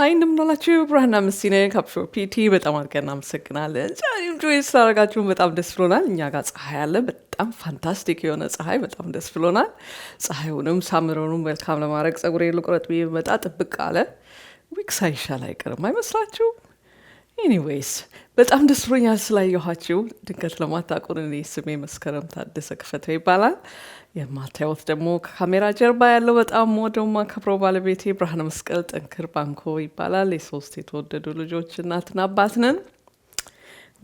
ሀይ እንደምናላችሁ ብርሃንና መስሲነ ካፕሾር ፒቲ በጣም አድርገን እናመሰግናለን። ዛሬም ጆይ ስላደረጋችሁን በጣም ደስ ብሎናል። እኛ ጋር ፀሐይ አለ፣ በጣም ፋንታስቲክ የሆነ ፀሐይ፣ በጣም ደስ ብሎናል። ፀሐዩንም ሳምረውንም መልካም ለማድረግ ጸጉሬ ልቁረጥ ብዬ መጣ ጥብቅ አለ። ዊክ ሳይሻል አይቀርም አይመስላችሁ? ኤኒዌይስ በጣም ደስ ብሎኛል ስላየኋችሁ። ድንገት ለማታውቁን እኔ ስሜ መስከረም ታደሰ ክፈተው ይባላል። የማታዩት ደግሞ ከካሜራ ጀርባ ያለው በጣም ወደው ማከብረው ባለቤቴ ብርሃነ መስቀል ጠንክር ባንኮ ይባላል። የሶስት የተወደዱ ልጆች እናትና አባት ነን።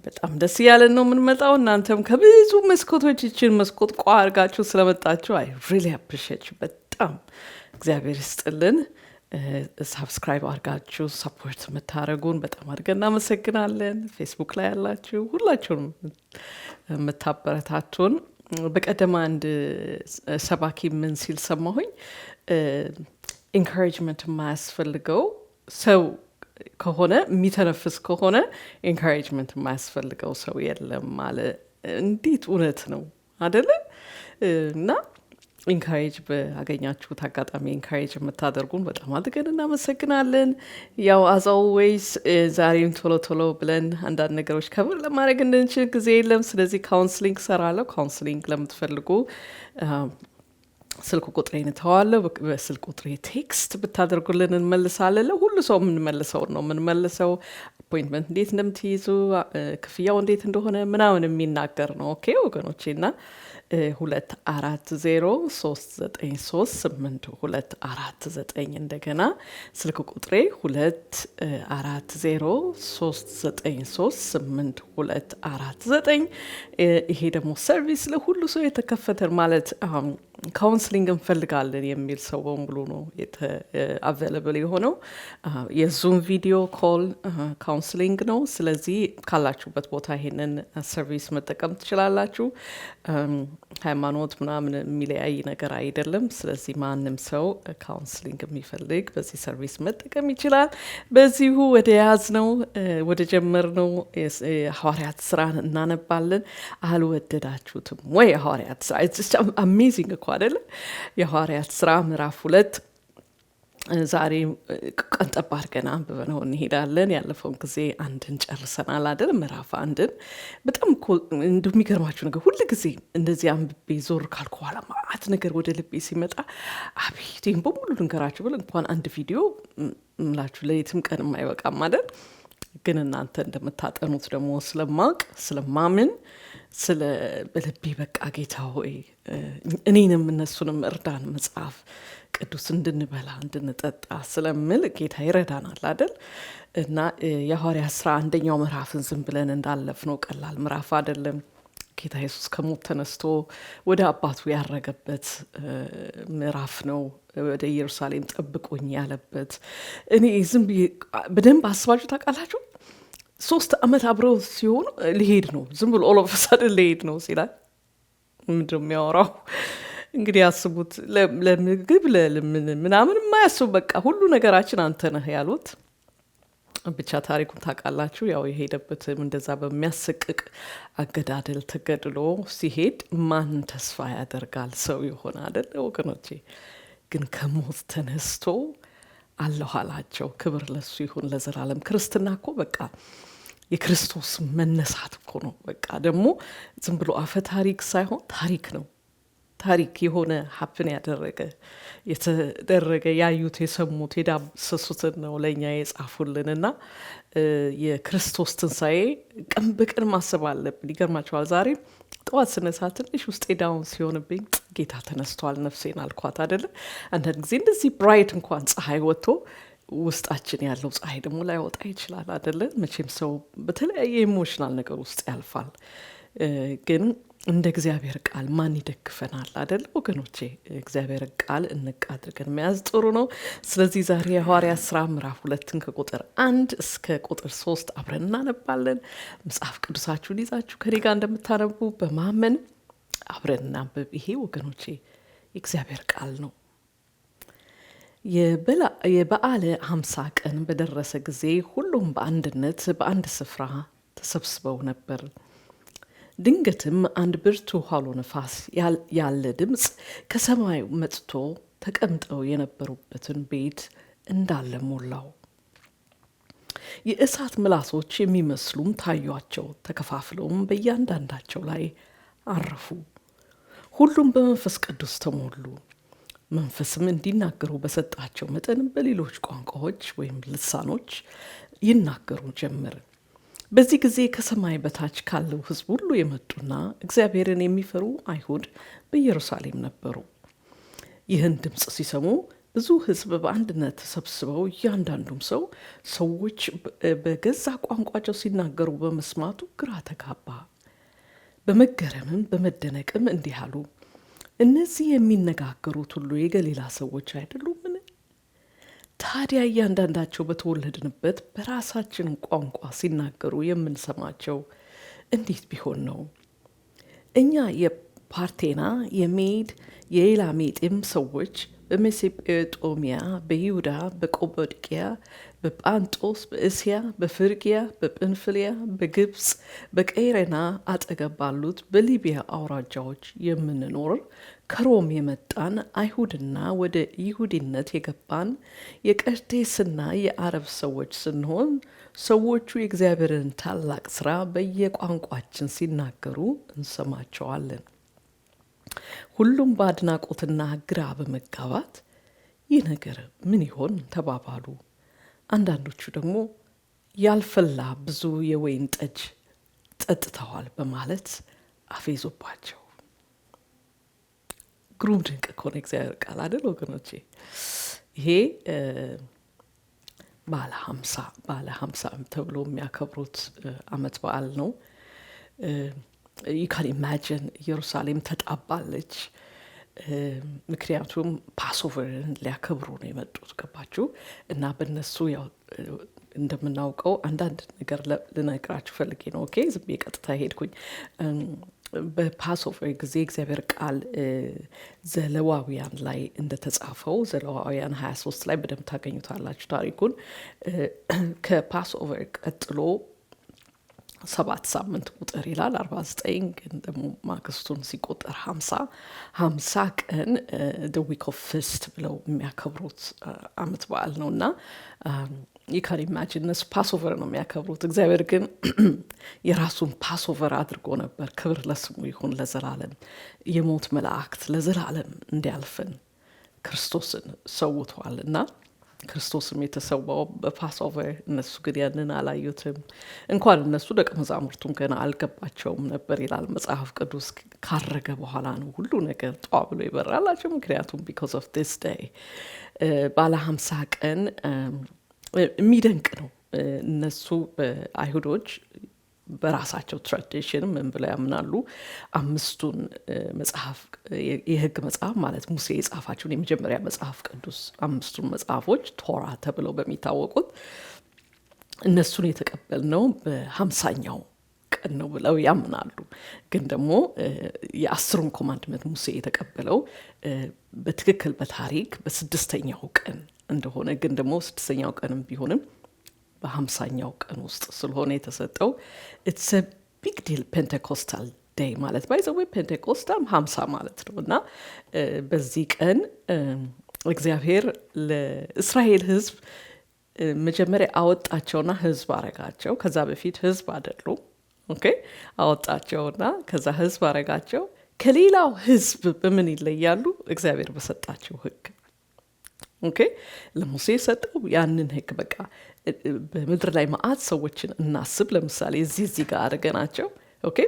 በጣም ደስ እያለን ነው የምንመጣው። እናንተም ከብዙ መስኮቶች ይችን መስኮት ቋ አድርጋችሁ ስለመጣችሁ አይ ሪሊ አፕሪሺየት በጣም እግዚአብሔር ይስጥልን። ሳብስክራይብ አድርጋችሁ ሰፖርት የምታደርጉን በጣም አድርገን እናመሰግናለን። ፌስቡክ ላይ ያላችሁ ሁላችሁንም የምታበረታቱን። በቀደም አንድ ሰባኪ ምን ሲል ሰማሁኝ፣ ኢንካሬጅመንት የማያስፈልገው ሰው ከሆነ የሚተነፍስ ከሆነ ኢንካሬጅመንት የማያስፈልገው ሰው የለም አለ። እንዴት እውነት ነው አደለ? እና ኢንካሬጅ በአገኛችሁት አጋጣሚ ኢንካሬጅ የምታደርጉን በጣም አድርገን እናመሰግናለን። ያው አዛው ወይስ ዛሬም ቶሎ ቶሎ ብለን አንዳንድ ነገሮች ከብር ለማድረግ እንድንችል ጊዜ የለም። ስለዚህ ካውንስሊንግ ሰራለሁ። ካውንስሊንግ ለምትፈልጉ ስልክ ቁጥሬን እተዋለሁ። በስልክ ቁጥሬ ቴክስት ብታደርጉልን እንመልሳለን። ለሁሉ ሰው የምንመልሰውን ነው የምንመልሰው። አፖይንትመንት እንዴት እንደምትይዙ ክፍያው እንዴት እንደሆነ ምናምን የሚናገር ነው። ኦኬ ወገኖቼ እና 2403938 እንደገና ስልክ ቁጥሬ 2403938 ይሄ ደግሞ ሰርቪስ ለሁሉ ሰው የተከፈተን ማለት ካውንስሊንግ እንፈልጋለን የሚል ሰው በሙሉ ነው አቬለብል የሆነው። የዙም ቪዲዮ ኮል ካውንስሊንግ ነው። ስለዚህ ካላችሁበት ቦታ ይሄንን ሰርቪስ መጠቀም ትችላላችሁ። ሃይማኖት ምናምን የሚለያይ ነገር አይደለም። ስለዚህ ማንም ሰው ካውንስሊንግ የሚፈልግ በዚህ ሰርቪስ መጠቀም ይችላል። በዚሁ ወደ ያዝ ነው ወደ ጀመር ነው ሐዋርያት ስራን እናነባለን። አልወደዳችሁትም ወይ? ሐዋርያት ስራ አሜዚንግ እኮ አይደለ? የሐዋርያት ስራ ምዕራፍ 2 ዛሬ ቀንጠብ አድርገን አንብበነው እንሄዳለን። ያለፈውን ጊዜ አንድን ጨርሰናል አይደል? ምዕራፍ 1 በጣም እንደሚገርማችሁ ነገር ሁሉ ጊዜ እንደዚህ አንብቤ ዞር ካልኩ በኋላ ማአት ነገር ወደ ልቤ ሲመጣ አቤት ይህም በሙሉ ልንገራችሁ ብል እንኳን አንድ ቪዲዮ ምላችሁ ለየትም ቀን አይበቃም አይደል? ግን እናንተ እንደምታጠኑት ደግሞ ስለማውቅ ስለማምን ስለ በልቤ በቃ ጌታ ሆይ እኔንም እነሱንም እርዳን፣ መጽሐፍ ቅዱስ እንድንበላ እንድንጠጣ ስለምል ጌታ ይረዳናል አይደል? እና የሐዋርያት ስራ አንደኛው ምዕራፍን ዝም ብለን እንዳለፍ ነው ቀላል ምዕራፍ አይደለም። ጌታ ኢየሱስ ከሞት ተነስቶ ወደ አባቱ ያረገበት ምዕራፍ ነው። ወደ ኢየሩሳሌም ጠብቁኝ ያለበት። እኔ ዝም ብዬ በደንብ አስባችሁ ታውቃላችሁ? 3 ዓመት አብረው ሲሆኑ ሊሄድ ነው ዝም ብሎ ኦሎፈሳድ ሊሄድ ነው ሲላል ምንድን ነው የሚያወራው? እንግዲህ ያስቡት። ለምግብ ምናምን የማያስቡ በቃ ሁሉ ነገራችን አንተ ነህ ያሉት። ብቻ ታሪኩን ታውቃላችሁ። ያው የሄደበትም እንደዛ በሚያሰቅቅ አገዳደል ተገድሎ ሲሄድ ማን ተስፋ ያደርጋል? ሰው የሆነ አይደለ ወገኖቼ? ግን ከሞት ተነስቶ አለሁ አላቸው። ክብር ለሱ ይሁን ለዘላለም። ክርስትና እኮ በቃ የክርስቶስ መነሳት እኮ ነው። በቃ ደግሞ ዝም ብሎ አፈ ታሪክ ሳይሆን ታሪክ ነው። ታሪክ የሆነ ሀፕን የተደረገ ያዩት የሰሙት የዳሰሱትን ነው ለእኛ የጻፉልን። እና የክርስቶስ ትንሣኤ ቀን በቀን ማሰብ አለብን። ይገርማችኋል። ዛሬ ጠዋት ስነሳ ትንሽ ውስጤ ዳውን ሲሆንብኝ ጌታ ተነስቷል ነፍሴን አልኳት አይደለ? አንዳንድ ጊዜ እንደዚህ ብራይት እንኳን ፀሐይ ወጥቶ ውስጣችን ያለው ፀሐይ ደግሞ ላይወጣ ይችላል አይደለ? መቼም ሰው በተለያየ ኢሞሽናል ነገር ውስጥ ያልፋል። ግን እንደ እግዚአብሔር ቃል ማን ይደግፈናል አይደል ወገኖቼ? እግዚአብሔር ቃል እንቅ አድርገን መያዝ ጥሩ ነው። ስለዚህ ዛሬ የሐዋርያት ስራ ምዕራፍ 2 ከቁጥር 1 እስከ ቁጥር 3 አብረን እናነባለን። መጽሐፍ ቅዱሳችሁን ይዛችሁ ከኔ ጋር እንደምታነቡ በማመን አብረን እናንብብ። ይሄ ወገኖቼ የእግዚአብሔር ቃል ነው። የበዓለ 50 ቀን በደረሰ ጊዜ ሁሉም በአንድነት በአንድ ስፍራ ተሰብስበው ነበር። ድንገትም አንድ ብርቱ ኋሎ ነፋስ ያለ ድምፅ ከሰማይ መጥቶ ተቀምጠው የነበሩበትን ቤት እንዳለ ሞላው። የእሳት ምላሶች የሚመስሉም ታዩአቸው፣ ተከፋፍለውም በእያንዳንዳቸው ላይ አረፉ። ሁሉም በመንፈስ ቅዱስ ተሞሉ፣ መንፈስም እንዲናገሩ በሰጣቸው መጠን በሌሎች ቋንቋዎች ወይም ልሳኖች ይናገሩ ጀመር። በዚህ ጊዜ ከሰማይ በታች ካለው ሕዝብ ሁሉ የመጡና እግዚአብሔርን የሚፈሩ አይሁድ በኢየሩሳሌም ነበሩ። ይህን ድምፅ ሲሰሙ ብዙ ሕዝብ በአንድነት ተሰብስበው እያንዳንዱም ሰዎች በገዛ ቋንቋቸው ሲናገሩ በመስማቱ ግራ ተጋባ። በመገረምም በመደነቅም እንዲህ አሉ፣ እነዚህ የሚነጋገሩት ሁሉ የገሊላ ሰዎች አይደሉምን? ታዲያ እያንዳንዳቸው በተወለድንበት በራሳችን ቋንቋ ሲናገሩ የምንሰማቸው እንዴት ቢሆን ነው? እኛ የፓርቴና፣ የሜድ፣ የኤላሜጤም ሰዎች በሜሶጶጣሚያ፣ በይሁዳ፣ በቆጶድቅያ፣ በጳንጦስ፣ በእስያ፣ በፍርግያ፣ በጵንፍልያ፣ በግብፅ፣ በቀሬና አጠገብ ባሉት በሊቢያ አውራጃዎች የምንኖር ከሮም የመጣን አይሁድና ወደ ይሁዲነት የገባን የቀርቴስና የአረብ ሰዎች ስንሆን ሰዎቹ የእግዚአብሔርን ታላቅ ሥራ በየቋንቋችን ሲናገሩ እንሰማቸዋለን። ሁሉም በአድናቆትና ግራ በመጋባት ይህ ነገር ምን ይሆን ተባባሉ። አንዳንዶቹ ደግሞ ያልፈላ ብዙ የወይን ጠጅ ጠጥተዋል በማለት አፌዙባቸው። ግሩም ድንቅ ከሆነ እግዚአብሔር ቃል አይደል ወገኖቼ? ይሄ ባለ ሀምሳ ተብሎ የሚያከብሩት ዓመት በዓል ነው። ዩካን ኢማጂን ኢየሩሳሌም ተጣባለች። ምክንያቱም ፓስኦቨርን ሊያከብሩ ነው የመጡት። ገባችሁ? እና በነሱ ያው እንደምናውቀው አንዳንድ ነገር ልነግራችሁ ፈልጌ ነው። ኦኬ፣ ዝም ብዬ ቀጥታ ሄድኩኝ። በፓስኦቨር ጊዜ እግዚአብሔር ቃል ዘለዋውያን ላይ እንደተጻፈው ዘለዋውያን 23 ላይ በደንብ ታገኙታላችሁ ታሪኩን። ከፓስኦቨር ቀጥሎ 7 ሳምንት ቁጥር ይላል 49 ግን ደግሞ ማግስቱን ሲቆጠር 50 ቀን the week of feast ብለው የሚያከብሩት ዓመት በዓል ነው። እና you can imagine እነሱ ፓስኦቨር ነው የሚያከብሩት። እግዚአብሔር ግን የራሱን ፓስኦቨር አድርጎ ነበር። ክብር ለስሙ ይሁን ለዘላለም። የሞት መላእክት ለዘላለም እንዲያልፈን ክርስቶስን ሰውቷል እና ክርስቶስም የተሰዋው በፓስኦቨር፣ እነሱ ግን ያንን አላዩትም። እንኳን እነሱ ደቀ መዛሙርቱም ገና አልገባቸውም ነበር ይላል መጽሐፍ ቅዱስ። ካረገ በኋላ ነው ሁሉ ነገር ጧ ብሎ ይበራላቸው። ምክንያቱም because of this day ባለ 50 ቀን የሚደንቅ ነው። እነሱ አይሁዶች በራሳቸው ትራዲሽን ምን ብለው ያምናሉ? 5ቱን መጽሐፍ የሕግ መጽሐፍ ማለት ሙሴ የጻፋቸውን የመጀመሪያ መጽሐፍ ቅዱስ 5ቱን መጽሐፎች ቶራ ተብለው በሚታወቁት እነሱን የተቀበልነው በ50ኛው ቀን ነው ብለው ያምናሉ። ግን ደግሞ የ10ሩን ኮማንድመንት ሙሴ የተቀበለው በትክክል በታሪክ በ6ኛው ቀን እንደሆነ፣ ግን ደግሞ 6ኛው ቀንም ቢሆንም በ50ኛው ቀን ውስጥ ስለሆነ የተሰጠው ኢትስ አ ቢግ ዲል ፔንቴኮስታል ዴይ ማለት ባይዘዌ ፔንቴኮስታል 50 ማለት ነው። እና በዚህ ቀን እግዚአብሔር ለእስራኤል ሕዝብ መጀመሪያ አወጣቸውና ሕዝብ አረጋቸው። ከዛ በፊት ሕዝብ አይደሉም። ኦኬ፣ አወጣቸውና ከዛ ሕዝብ አረጋቸው። ከሌላው ሕዝብ በምን ይለያሉ? እግዚአብሔር በሰጣቸው ሕግ። ኦኬ፣ ለሙሴ የሰጠው ያንን ሕግ በቃ በምድር ላይ መዓት ሰዎችን እናስብ። ለምሳሌ እዚህ ጋር አድርገናቸው ኦኬ፣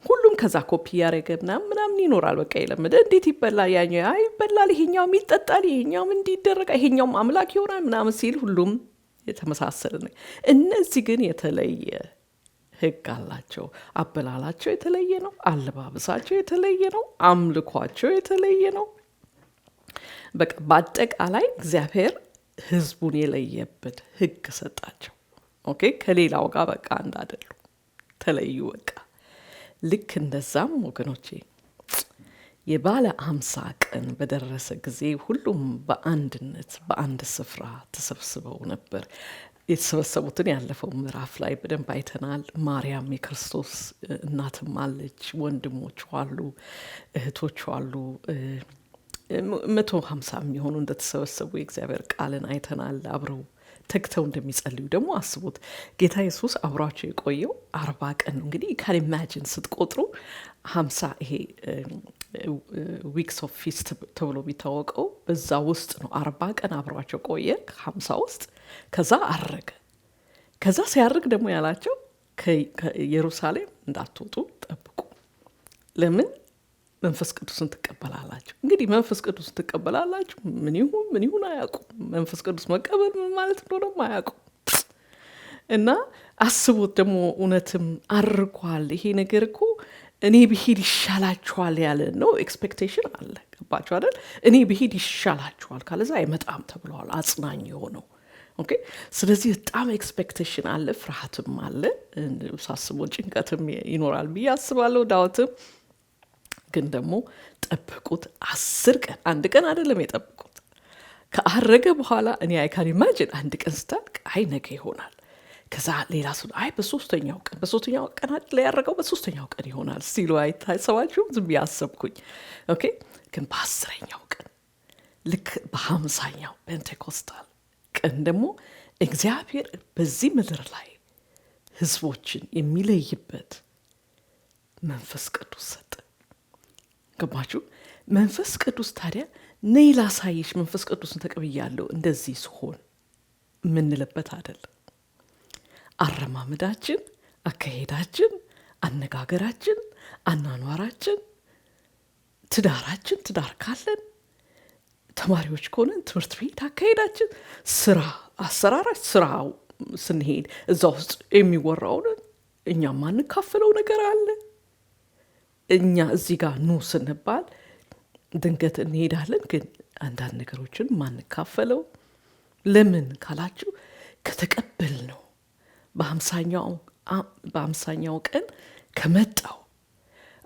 ሁሉም ከዛ ኮፒ ያደረገ ምናምን ይኖራል። በቃ የለመደ እንዴት ይበላል፣ ያኛው ይበላል፣ ይሄኛውም ይጠጣል፣ ይሄኛውም እንዲደረጋል፣ ይሄኛውም አምላክ ይሆናል ምናምን ሲል ሁሉም የተመሳሰለ ነው። እነዚህ ግን የተለየ ሕግ አላቸው። አበላላቸው የተለየ ነው። አለባበሳቸው የተለየ ነው። አምልኳቸው የተለየ ነው። በቃ በአጠቃላይ እግዚአብሔር ሕዝቡን የለየበት ሕግ ሰጣቸው። ኦኬ፣ ከሌላው ጋር በቃ እንዳደሉ ተለዩ። በቃ ልክ እንደዛም ወገኖቼ የባለ 50 ቀን በደረሰ ጊዜ ሁሉም በአንድነት በአንድ ስፍራ ተሰብስበው ነበር። የተሰበሰቡትን ያለፈው ምዕራፍ ላይ በደንብ አይተናል። ማርያም የክርስቶስ እናትም አለች፣ ወንድሞቹ አሉ፣ እህቶቹ አሉ። 150 የሚሆኑ እንደተሰበሰቡ የእግዚአብሔር ቃልን አይተናል። አብረው ተግተው እንደሚጸልዩ ደግሞ አስቡት። ጌታ ኢየሱስ አብሯቸው የቆየው 40 ቀን ነው። እንግዲህ ካን ኢማጂን ስትቆጥሩ 50 ይሄ ዊክስ ኦፍ ፊስት ተብሎ የሚታወቀው በዛ ውስጥ ነው። 40 ቀን አብሯቸው ቆየ ከ50 ውስጥ። ከዛ አረገ። ከዛ ሲያርግ ደግሞ ያላቸው ከኢየሩሳሌም እንዳትወጡ ጠብቁ። ለምን? መንፈስ ቅዱስን ትቀበላላችሁ። እንግዲህ መንፈስ ቅዱስን ትቀበላላችሁ ምን ይሁን አያውቁም። መንፈስ ቅዱስ መቀበል ምን ማለት እንደሆነ አያውቁም። እና አስቡት ደግሞ እውነትም አርጓል። ይሄ ነገር እኮ እኔ ብሄድ ይሻላችኋል ያለ ነው። ኤክስፔክቴሽን አለ። ገባችሁ አይደል? እኔ ብሄድ ይሻላችኋል ካለዛ አይመጣም ተብለዋል። አጽናኝ የሆነው ኦኬ። ስለዚህ በጣም ኤክስፔክቴሽን አለ፣ ፍርሃትም አለ። ሳስበው ጭንቀትም ይኖራል ብዬ አስባለሁ። ዳዊትም ግን ደግሞ ጠብቁት 10 ቀን፣ አንድ ቀን አይደለም የጠብቁት። ከአረገ በኋላ እኔ አይካን ኢማጂን አንድ ቀን ስታልቅ ነገ ይሆናል። ከዛ ሌላ ሰው በሶስተኛው ቀን አይደል ያረገው፣ በሶስተኛው ቀን ይሆናል ሲሉ አይታሰባችሁም? ዝም ያሰብኩኝ። ኦኬ። ግን በ10ኛው ቀን ልክ በ50ኛው ፔንቴኮስታል ቀን ደግሞ እግዚአብሔር በዚህ ምድር ላይ ህዝቦችን የሚለይበት መንፈስ ቅዱስ ሰጠ። ገባችሁ? መንፈስ ቅዱስ ታዲያ ነይ ላሳይሽ፣ መንፈስ ቅዱስን ተቀብያለሁ እንደዚህ ሲሆን ምንልበት አይደለም። አረማመዳችን፣ አካሄዳችን፣ አነጋገራችን፣ አናኗራችን፣ ትዳራችን፣ ትዳር ካለን ተማሪዎች ከሆነን ትምህርት ቤት አካሄዳችን፣ ስራ አሰራራች፣ ስራ ስንሄድ እዛ ውስጥ የሚወራውን እኛ ማንካፈለው ነገር አለ። እኛ እዚህ ጋር ኑ ስንባል ድንገት እንሄዳለን፣ ግን አንዳንድ ነገሮችን ማንካፈለው ለምን ካላችሁ ከተቀበል ነው። በ50ኛው ቀን ከመጣው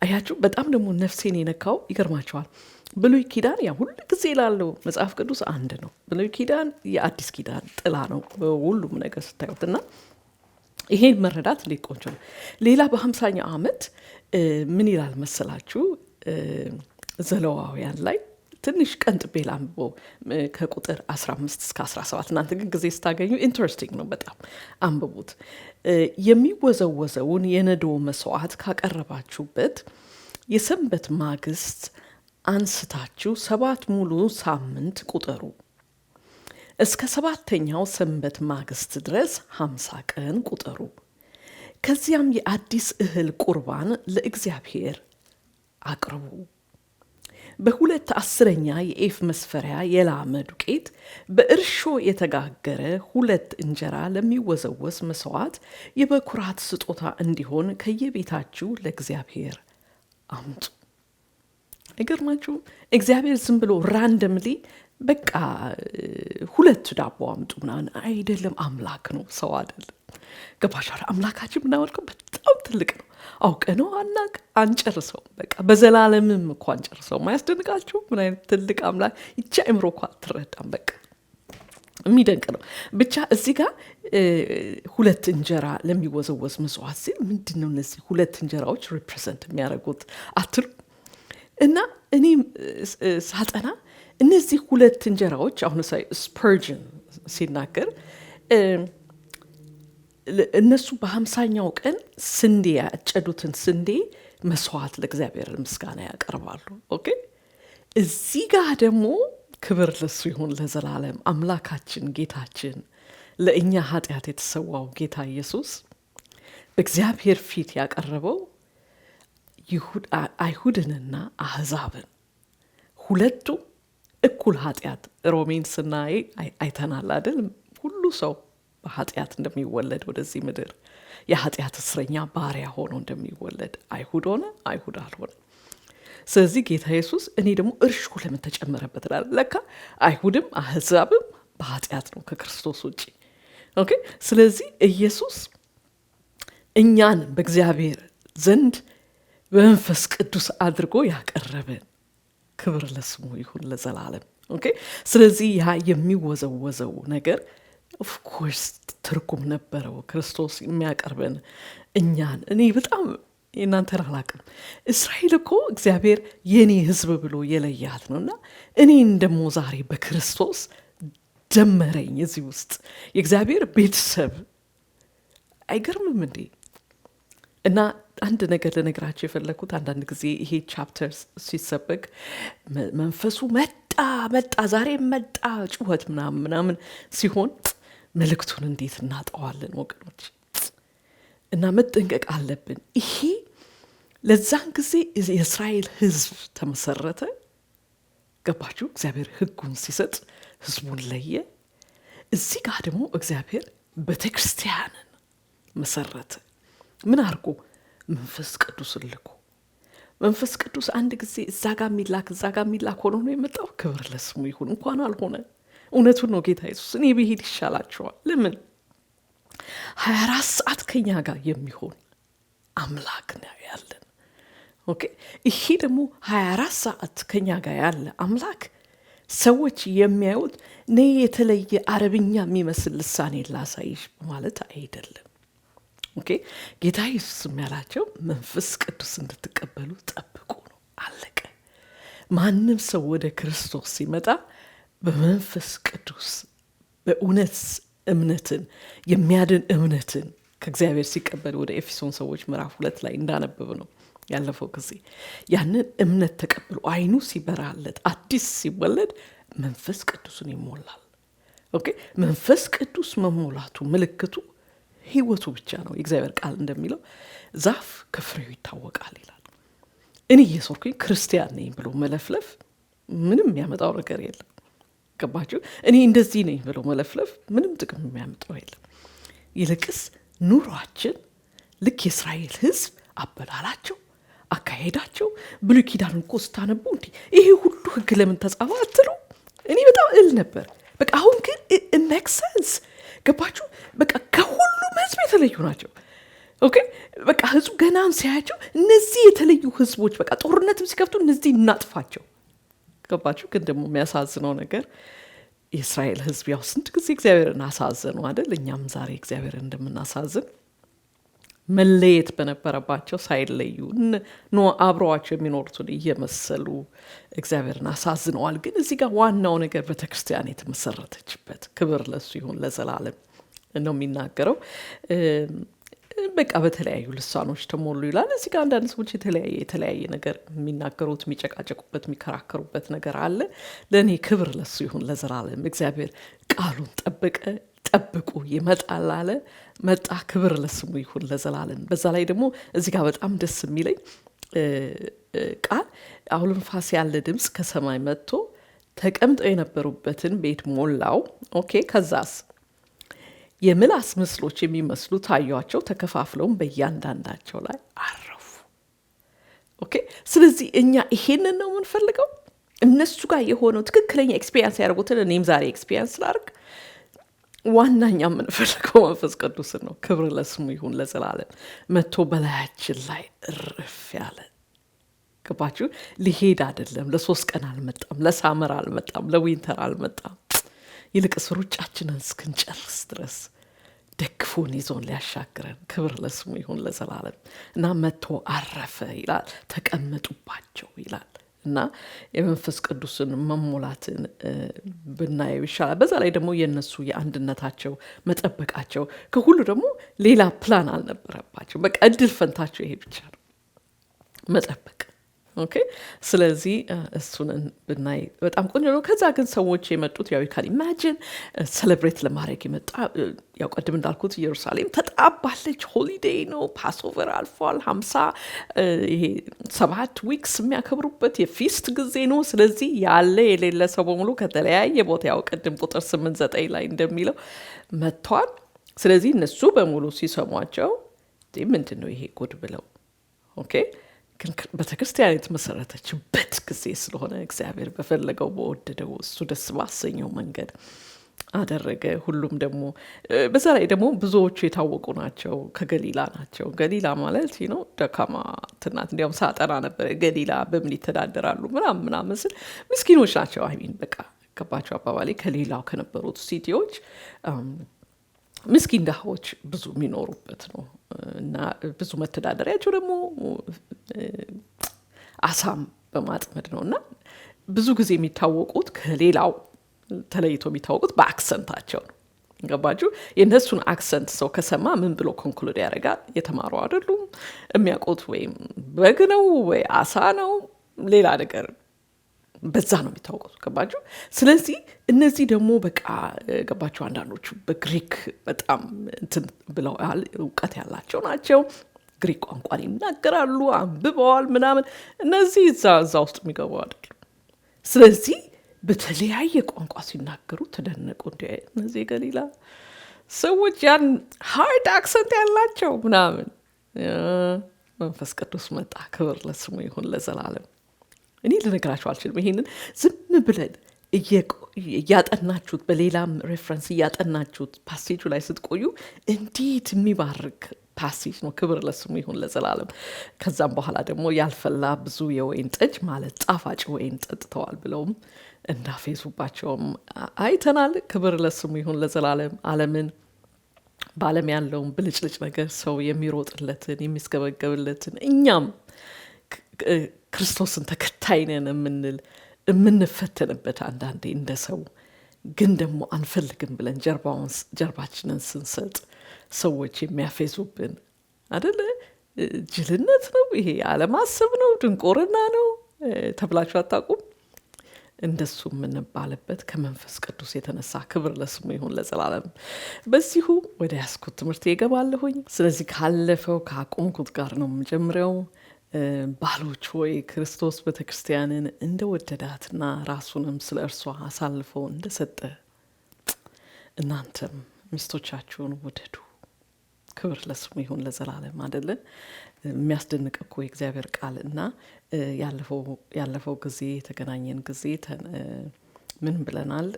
አያችሁ። በጣም ደግሞ ነፍሴን የነካው ይገርማቸዋል። ብሉይ ኪዳን ያ ሁሉ ጊዜ ላለው መጽሐፍ ቅዱስ አንድ ነው። ብሉይ ኪዳን የአዲስ ኪዳን ጥላ ነው ሁሉም ነገር ስታዩትና ይሄን መረዳት እንዴት ቆንጆ ነው። ሌላ በ50ኛው ዓመት ምን ይላል መሰላችሁ? ዘሌዋውያን ላይ ትንሽ ቀንጥቤ ላንብበው ከቁጥር 15 እስከ 17። እናንተ ግን ጊዜ ስታገኙ ኢንትረስቲንግ ነው፣ በጣም አንብቡት። የሚወዘወዘውን የነዶ መስዋዕት ካቀረባችሁበት የሰንበት ማግስት አንስታችሁ 7 ሙሉ ሳምንት ቁጠሩ። እስከ 7ኛው ሰንበት ማግስት ድረስ 50 ቀን ቁጠሩ። ከዚያም የአዲስ እህል ቁርባን ለእግዚአብሔር አቅርቡ። በ2 10ኛ የኤፍ መስፈሪያ የላመ ዱቄት በእርሾ የተጋገረ 2 እንጀራ ለሚወዘወዝ መስዋዕት የበኩራት ስጦታ እንዲሆን ከየቤታችሁ ለእግዚአብሔር አምጡ። አይገርማችሁ? እግዚአብሔር ዝም ብሎ ራንደምሊ በቃ 2 ዳቦ አምጡ ምናምን አይደለም። አምላክ ነው፣ ሰው አይደለም። ገባሻል? አምላካችን ምናወልከው በጣም ትልቅ ነው። አውቀ ነው አንጨርሰው። በቃ በዘላለምም እኮ አንጨርሰው። ማያስደንቃችሁ? ምን አይነት ትልቅ አምላክ! ይቻ አይምሮ እኮ አትረዳም። በቃ የሚደንቅ ነው። ብቻ እዚህ ጋር 2 እንጀራ ለሚወዘወዝ መስዋዕት ሲል ምንድን ነው እነዚህ 2 እንጀራዎች ሪፕሬዘንት የሚያደርጉት አትሉ? እና እኔም ሳጠና እነዚህ 2 እንጀራዎች አሁን ስፐርጅን ሲናገር እነሱ በ50ኛው ቀን ስንዴ ያጨዱትን ስንዴ መስዋዕት ለእግዚአብሔር ምስጋና ያቀርባሉ። ኦኬ። እዚህ ጋር ደግሞ ክብር ለሱ ይሁን ለዘላለም። አምላካችን ጌታችን ለእኛ ኃጢአት የተሰዋው ጌታ ኢየሱስ በእግዚአብሔር ፊት ያቀረበው አይሁድንና አህዛብን ሁለቱም እኩል ኃጢአት ሮሜን ስናይ አይተናል አይደል? ሁሉ ሰው በኃጢአት እንደሚወለድ ወደዚህ ምድር የኃጢአት እስረኛ ባሪያ ሆኖ እንደሚወለድ አይሁድ ሆነ አይሁድ አልሆነ። ስለዚህ ጌታ ኢየሱስ እኔ ደግሞ እርሾ ለምን ተጨመረበት እላለሁ። ለካ አይሁድም አህዛብም በኃጢአት ነው ከክርስቶስ ውጪ። ኦኬ። ስለዚህ ኢየሱስ እኛን በእግዚአብሔር ዘንድ በመንፈስ ቅዱስ አድርጎ ያቀረበን፣ ክብር ለስሙ ይሁን ለዘላለም። ኦኬ። ስለዚህ ያ የሚወዘወዘው ነገር ኦፍኮርስ ትርጉም ነበረው። ክርስቶስ የሚያቀርበን እኛን እኔ በጣም የእናንተን አላቅም። እስራኤል እኮ እግዚአብሔር የኔ ሕዝብ ብሎ የለያት ነው። እና እኔን ደግሞ ዛሬ በክርስቶስ ደመረኝ እዚህ ውስጥ የእግዚአብሔር ቤተሰብ። አይገርምም እንዴ? እና አንድ ነገር ልነግራቸው የፈለኩት አንዳንድ ጊዜ ይሄ ቻፕተር ሲሰበክ መንፈሱ መጣ ዛሬ መጣ ጩኸት ምናምን ሲሆን መልእክቱን እንዴት እናጠዋለን ወገኖች? እና መጠንቀቅ አለብን። ይሄ ለዛን ጊዜ የእስራኤል ሕዝብ ተመሰረተ። ገባችሁ? እግዚአብሔር ሕጉን ሲሰጥ ሕዝቡን ለየ። እዚህ ጋር ደግሞ እግዚአብሔር ቤተክርስቲያንን መሰረተ። ምን አድርጎ? መንፈስ ቅዱስን ልኮ። መንፈስ ቅዱስ አንድ ጊዜ እዛ ጋር የሚላክ ሆኖ ነው የመጣው። ክብር ለስሙ ይሁን። እንኳን አልሆነ። እውነቱን ነው ጌታ ኢየሱስ። እኔ ብሄድ ይሻላቸዋል። ለምን? 24 ሰዓት ከኛ ጋር የሚሆን አምላክ ነው ያለን። ኦኬ። ይሄ ደግሞ 24 ሰዓት ከኛ ጋር ያለ አምላክ ሰዎች የሚያዩት ነይ የተለየ አረብኛ የሚመስል ልሳኔ ላሳይሽ ማለት አይደለም። ኦኬ። ጌታ ኢየሱስ ያላቸው መንፈስ ቅዱስ እንድትቀበሉ ጠብቁ ነው። አለቀ። ማንም ሰው ወደ ክርስቶስ ሲመጣ በመንፈስ ቅዱስ በእውነት እምነትን የሚያድን እምነትን ከእግዚአብሔር ሲቀበል ወደ ኤፌሶን ሰዎች ምዕራፍ 2 ላይ እንዳነበብ ነው ያለፈው ጊዜ ያንን እምነት ተቀብሎ አይኑ ሲበራለት አዲስ ሲወለድ መንፈስ ቅዱስን ይሞላል። ኦኬ። መንፈስ ቅዱስ መሞላቱ ምልክቱ ህይወቱ ብቻ ነው። የእግዚአብሔር ቃል እንደሚለው ዛፍ ከፍሬው ይታወቃል ይላል። እኔ እየሶርኩኝ ክርስቲያን ነኝ ብሎ መለፍለፍ ምንም የሚያመጣው ነገር የለም። ገባችሁ? እኔ እንደዚህ ነኝ ብሎ መለፍለፍ ምንም ጥቅም የሚያመጣው የለም። ይልቅስ ኑሯችን ልክ የእስራኤል ሕዝብ አበላላቸው፣ አካሄዳቸው ብሉይ ኪዳንን እኮ ስታነቡ እንዲህ ይሄ ሁሉ ህግ ለምን ተጻፈ አትሉ? እኔ በጣም እል ነበር። በቃ አሁን ግን ሜክ ሰንስ። ገባችሁ? በቃ ከሁሉም ህዝብ የተለዩ ናቸው። ኦኬ። በቃ ህዝቡ ገናም ሲያያቸው እነዚህ የተለዩ ህዝቦች በቃ ጦርነትም ሲከፍቱ እነዚህ እናጥፋቸው። ገባችሁ? ግን ደግሞ የሚያሳዝነው ነገር የእስራኤል ህዝብ ያው ስንት ጊዜ እግዚአብሔርን አሳዘኑ አይደል? እኛም ዛሬ እግዚአብሔርን እንደምናሳዝን መለየት በነበረባቸው ሳይለዩ አብረዋቸው የሚኖሩትን እየመሰሉ እግዚአብሔርን አሳዝነዋል። ግን እዚህ ጋር ዋናው ነገር ቤተክርስቲያን የተመሰረተችበት ክብር ለሱ ይሁን ለዘላለም ነው የሚናገረው። በቃ በተለያዩ ልሳኖች ተሞሉ ይላል። እዚህ ጋር አንዳንድ ሰዎች የተለያየ ነገር የሚናገሩት የሚጨቃጨቁበት የሚከራከሩበት ነገር አለ። ለእኔ ክብር ለሱ ይሁን ለዘላለም። እግዚአብሔር ቃሉን ጠብቁ ይመጣል አለ። መጣ። ክብር ለስሙ ይሁን ለዘላለም። በዛ ላይ ደግሞ እዚህ ጋር በጣም ደስ የሚለኝ ቃል አውሎ ነፋስ ያለ ድምፅ ከሰማይ መጥቶ ተቀምጠው የነበሩበትን ቤት ሞላው። ኦኬ። ከዛስ የምላስ ምስሎች የሚመስሉ ታዩአቸው፣ ተከፋፍለውም በእያንዳንዳቸው ላይ አረፉ። ኦኬ። ስለዚህ እኛ ይሄንን ነው የምንፈልገው። እነሱ ጋር የሆነው ትክክለኛ ኤክስፒሪየንስ ያደርጉትን እኔም ዛሬ ኤክስፒሪየንስ ላድርግ። ዋናኛ የምንፈልገው መንፈስ ቅዱስን ነው። ክብር ለስሙ ይሁን ለዘላለም። መጥቶ በላያችን ላይ እርፍ ያለ። ገባችሁ? ሊሄድ አይደለም። ለ3 ቀን አልመጣም፣ ለሳመር አልመጣም፣ ለዊንተር አልመጣም። ይልቅስ ሩጫችንን እስክንጨርስ ድረስ ደግፎን ይዞን ሊያሻግረን ክብር ለስሙ ይሁን ለዘላለም። እና መጥቶ አረፈ ይላል፣ ተቀመጡባቸው ይላል። እና የመንፈስ ቅዱስን መሞላትን ብናየው ይሻላል። በዛ ላይ ደግሞ የነሱ የአንድነታቸው መጠበቃቸው ከሁሉ ደግሞ ሌላ ፕላን አልነበረባቸው። በቃ እድል ፈንታቸው ይሄ ብቻ ነው፣ መጠበቅ። ኦኬ። ስለዚህ እሱን ብናይ በጣም ቆንጆ ነው። ከዛ ግን ሰዎች የመጡት ያው ካን ኢማጂን ሴሌብሬት ለማድረግ የመጣ ያው ቀድም እንዳልኩት ኢየሩሳሌም ተጣባለች። ሆሊዴይ ነው፣ ፓስኦቨር አልፏል። 7 ዊክስ የሚያከብሩበት የፊስት ጊዜ ነው። ስለዚህ ያለ የሌለ ሰው በሙሉ ከተለያየ ቦታ ያው ቅድም ቁጥር 8-9 ላይ እንደሚለው መጥቷል። ስለዚህ እነሱ በሙሉ ሲሰሟቸው ምንድን ነው ይሄ ጉድ ብለው ኦኬ። ግን ቤተክርስቲያን የተመሰረተችበት ጊዜ ስለሆነ እግዚአብሔር በፈለገው በወደደው እሱ ደስ ባሰኘው መንገድ አደረገ። ሁሉም ደግሞ በዛ ላይ ደግሞ ብዙዎቹ የታወቁ ናቸው፣ ከገሊላ ናቸው። ገሊላ ማለት ነው ደካማ ትናት። እንዲያውም ሳጠና ነበር ገሊላ በምን ይተዳደራሉ ምናምን ስል ምስኪኖች ናቸው። አይሚን በቃ ከባቸው አባባሌ ከሌላው ከነበሩት ሲቲዎች ምስኪን ድሃዎች ብዙ የሚኖሩበት ነው። እና ብዙ መተዳደሪያቸው ደግሞ አሳም በማጥመድ ነው። እና ብዙ ጊዜ የሚታወቁት ከሌላው ተለይቶ የሚታወቁት በአክሰንታቸው ነው። ገባችሁ? የእነሱን አክሰንት ሰው ከሰማ ምን ብሎ ኮንክሉድ ያደርጋል? የተማሩ አይደሉም፣ የሚያውቁት ወይም በግ ነው ወይ አሳ ነው ሌላ ነገር፣ በዛ ነው የሚታወቁት። ገባችሁ? ስለዚህ እነዚህ ደግሞ በቃ ገባችሁ፣ አንዳንዶቹ በግሪክ በጣም እንትን ብለዋል፣ እውቀት ያላቸው ናቸው። ግሪክ ቋንቋን ይናገራሉ፣ አንብበዋል ምናምን። እነዚህ እዛ ውስጥ የሚገቡ አይደሉም። ስለዚህ በተለያየ ቋንቋ ሲናገሩ ተደነቁ። እንዲ እነዚህ ገሊላ ሰዎች ያን ሃርድ አክሰንት ያላቸው ምናምን። መንፈስ ቅዱስ መጣ፣ ክብር ለስሙ ይሁን ለዘላለም። እኔ ልነግራችሁ አልችልም። ይሄንን ዝም ብለን እያጠናችሁት በሌላም ሬፈረንስ እያጠናችሁት ፓሴጁ ላይ ስትቆዩ እንዴት የሚባርክ ፓሴጅ ነው። ክብር ለስሙ ይሁን ለዘላለም። ከዛም በኋላ ደግሞ ያልፈላ ብዙ የወይን ጠጅ ማለት ጣፋጭ ወይን ጠጥተዋል ብለውም እንዳፌዙባቸውም አይተናል። ክብር ለስሙ ይሁን ለዘላለም። በዓለም ያለውን ብልጭልጭ ነገር ሰው የሚሮጥለትን የሚስገበገብለትን እኛም ክርስቶስን ተከታይ ነን የምንፈተንበት አንዳንዴ እንደ ሰው ግን ደግሞ አንፈልግም ብለን ጀርባችንን ስንሰጥ ሰዎች የሚያፌዙብን አደለ? ጅልነት ነው ይሄ፣ አለማሰብ ነው፣ ድንቆርና ነው ተብላችሁ አታውቁም? እንደሱ የምንባልበት ከመንፈስ ቅዱስ የተነሳ ክብር ለስሙ ይሁን ለዘላለም። በዚሁ ወደ ያስኩት ትምህርት ይገባለሁኝ። ስለዚህ ካለፈው ካቆምኩት ጋር ነው የምጀምረው። ባሎች ሆይ ክርስቶስ ቤተክርስቲያንን እንደወደዳትና ራሱንም ስለ እርሷ አሳልፎ እንደሰጠ እናንተም ሚስቶቻችሁን ውደዱ። ክብር ለስሙ ይሁን ለዘላለም። አይደለ? የሚያስደንቅ እኮ የእግዚአብሔር ቃል እና ያለፈው ጊዜ የተገናኘን ጊዜ ምን ብለናል?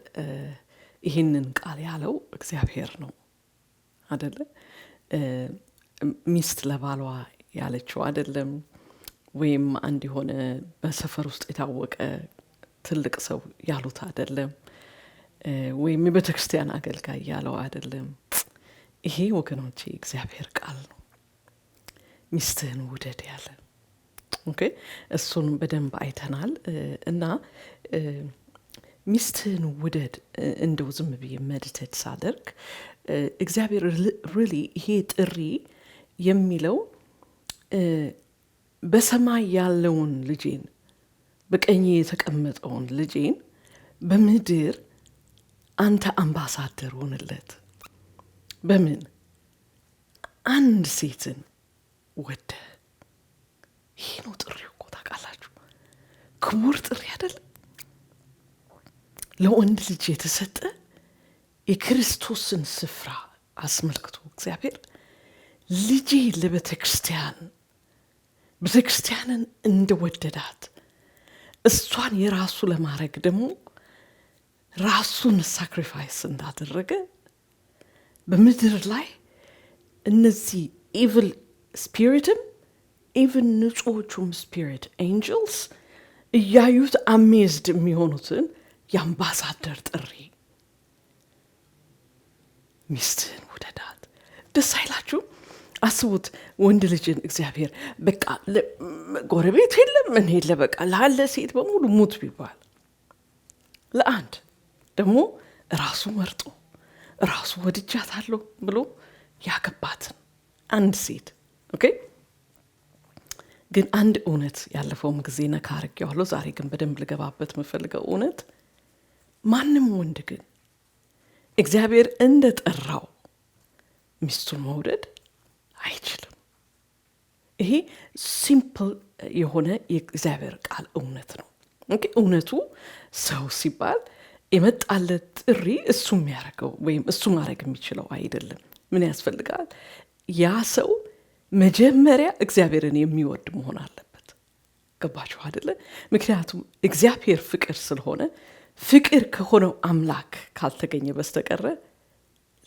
ይህንን ቃል ያለው እግዚአብሔር ነው አይደለ? ሚስት ለባሏ ያለችው አይደለም፣ ወይም አንድ የሆነ በሰፈር ውስጥ የታወቀ ትልቅ ሰው ያሉት አይደለም፣ ወይም የቤተክርስቲያን አገልጋይ ያለው አይደለም። ይሄ ወገኖቼ እግዚአብሔር ቃል ነው። ሚስትህን ውደድ ያለ። ኦኬ፣ እሱን በደንብ አይተናል። እና ሚስትህን ውደድ እንደው ዝም ብዬ ሜዲቴት ሳደርግ እግዚአብሔር ሪሊ ይሄ ጥሪ የሚለው በሰማይ ያለውን ልጄን፣ በቀኝ የተቀመጠውን ልጄን በምድር አንተ አምባሳደር ሆንለት። በምን? አንድ ሴትን ወደ። ይሄ ነው ጥሪው እኮ ታውቃላችሁ። ክቡር ጥሪ አይደለም? ለወንድ ልጅ የተሰጠ የክርስቶስን ስፍራ አስመልክቶ እግዚአብሔር ልጄ ቤተክርስቲያንን እንደወደዳት እሷን የራሱ ለማድረግ ደግሞ ራሱን ሳክሪፋይስ እንዳደረገ በምድር ላይ እነዚህ ኢቪል ስፒሪትም ኢቭን ንጹሖቹም ስፒሪት ኤንጀልስ እያዩት አሜዝድ የሚሆኑትን የአምባሳደር ጥሪ። ሚስትህን ውደዳት። ደስ አይላችሁ? አስቡት፣ ወንድ ልጅን እግዚአብሔር በቃ ጎረቤት የለም ምን የለ በቃ ላለ ሴት በሙሉ ሙት ቢባል ለአንድ ደግሞ ራሱ መርጦ ራሱ ወድጃታለሁ ብሎ ያገባትን አንድ ሴት። ኦኬ፣ ግን አንድ እውነት ያለፈውም ጊዜ ነካ አድርጌዋለሁ፣ ዛሬ ግን በደንብ ልገባበት የምፈልገው እውነት፣ ማንም ወንድ ግን እግዚአብሔር እንደጠራው ሚስቱን መውደድ አይችልም። ይሄ ሲምፕል የሆነ የእግዚአብሔር ቃል እውነት ነው። ኦኬ፣ እውነቱ ሰው ሲባል የመጣለት ጥሪ እሱ የሚያደርገው ወይም እሱ ማድረግ የሚችለው አይደለም። ምን ያስፈልጋል? ያ ሰው መጀመሪያ እግዚአብሔርን የሚወድ መሆን አለበት። ገባችሁ አይደለ? ምክንያቱም እግዚአብሔር ፍቅር ስለሆነ ፍቅር ከሆነው አምላክ ካልተገኘ በስተቀረ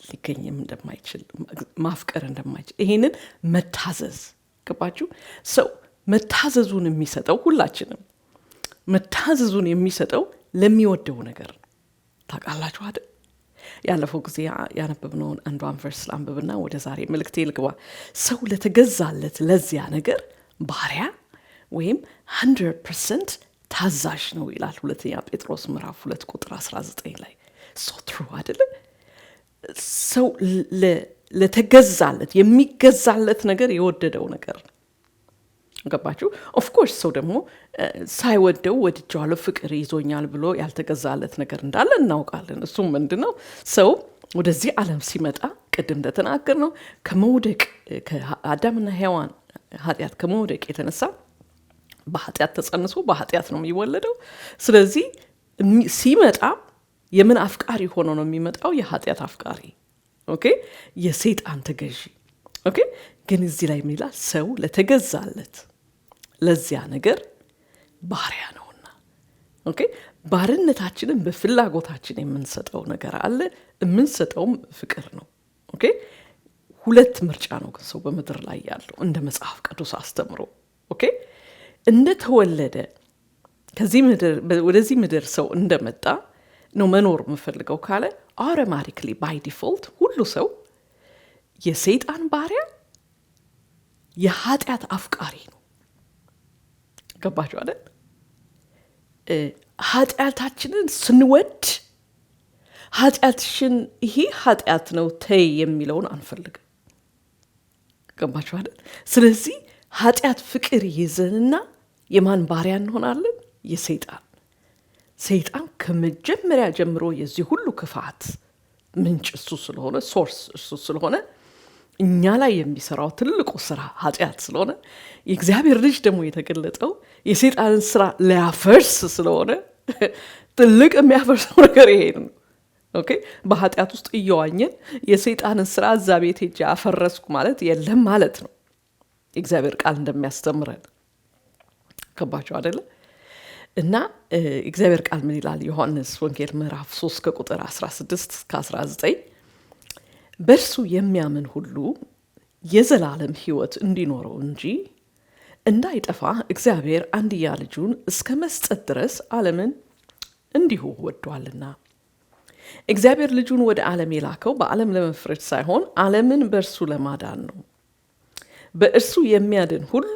ሊገኝም እንደማይችል ማፍቀር እንደማይችል ይሄንን መታዘዝ። ገባችሁ? ሰው መታዘዙን የሚሰጠው ሁላችንም መታዘዙን የሚሰጠው ለሚወደው ነገር ነው። ታውቃላችሁ አይደል? ያለፈው ጊዜ ያነበብነውን አንዷን ቨርስ አንብብና ወደ ዛሬ መልእክቴ ልግባ። ሰው ለተገዛለት ለዚያ ነገር ባሪያ ወይም 100% ታዛዥ ነው ይላል ሁለተኛ ጴጥሮስ ምዕራፍ 2 ቁጥር 19 ላይ። so true አይደለም? ሰው ለተገዛለት የሚገዛለት ነገር የወደደው ነገር ነው። ገባችሁ? ኦፍ ኮርስ ሰው ደግሞ ሳይወደው ወድጃለሁ ፍቅር ይዞኛል ብሎ ያልተገዛለት ነገር እንዳለ እናውቃለን። እሱም ምንድነው? ሰው ወደዚህ ዓለም ሲመጣ ቅድም እንደተናገርነው ከመውደቅ ከአዳምና ሔዋን ኃጢአት ከመውደቅ የተነሳ በኃጢአት ተጸንሶ በኃጢአት ነው የሚወለደው። ስለዚህ ሲመጣ የምን አፍቃሪ ሆኖ ነው የሚመጣው? የኃጢአት አፍቃሪ። ኦኬ፣ የሰይጣን ተገዢ። ኦኬ፣ ግን እዚህ ላይ ምን ይላል? ሰው ለተገዛለት ለዚያ ነገር ባሪያ ነውና። ኦኬ፣ ባርነታችንን በፍላጎታችን የምንሰጠው ነገር አለ። የምንሰጠውም ፍቅር ነው። ኦኬ፣ ሁለት ምርጫ ነው ሰው በምድር ላይ ያለው እንደ መጽሐፍ ቅዱስ አስተምሮ። ኦኬ፣ እንደተወለደ ከዚህ ምድር ወደዚህ ምድር ሰው እንደመጣ ነው መኖር የምፈልገው ካለ አውቶማቲክሊ ባይ ዲፎልት ሁሉ ሰው የሰይጣን ባሪያ የኃጢአት አፍቃሪ ነው። ገባችሁ አይደል? ኃጢአታችንን ስንወድ ኃጢአትሽን ይሄ ኃጢአት ነው ተይ የሚለውን አንፈልግም። ገባችሁ አይደል? ስለዚህ ኃጢአት ፍቅር ይዘንና የማን ባሪያ እንሆናለን? የሰይጣን። ሰይጣን ከመጀመሪያ ጀምሮ የዚህ ሁሉ ክፋት ምንጭ እሱ ስለሆነ ሶርስ እሱ ስለሆነ እኛ ላይ የሚሰራው ትልቁ ስራ ኃጢአት ስለሆነ የእግዚአብሔር ልጅ ደግሞ የተገለጠው የሰይጣንን ስራ ሊያፈርስ ስለሆነ ትልቅ የሚያፈርሰው ነገር ይሄ ነው። ኦኬ፣ በኃጢአት ውስጥ እየዋኘን የሰይጣንን ስራ እዛ ቤት ሄጄ አፈረስኩ ማለት የለም ማለት ነው። እግዚአብሔር ቃል እንደሚያስተምረን ከባቸው አይደለ? እና እግዚአብሔር ቃል ምን ይላል? ዮሐንስ ወንጌል ምዕራፍ 3 ከቁጥር 16 እስከ 19 በእርሱ የሚያምን ሁሉ የዘላለም ሕይወት እንዲኖረው እንጂ እንዳይጠፋ እግዚአብሔር አንድያ ልጁን እስከ መስጠት ድረስ ዓለምን እንዲሁ ወዷልና። እግዚአብሔር ልጁን ወደ ዓለም የላከው በዓለም ለመፍረድ ሳይሆን ዓለምን በእርሱ ለማዳን ነው። በእርሱ የሚያድን ሁሉ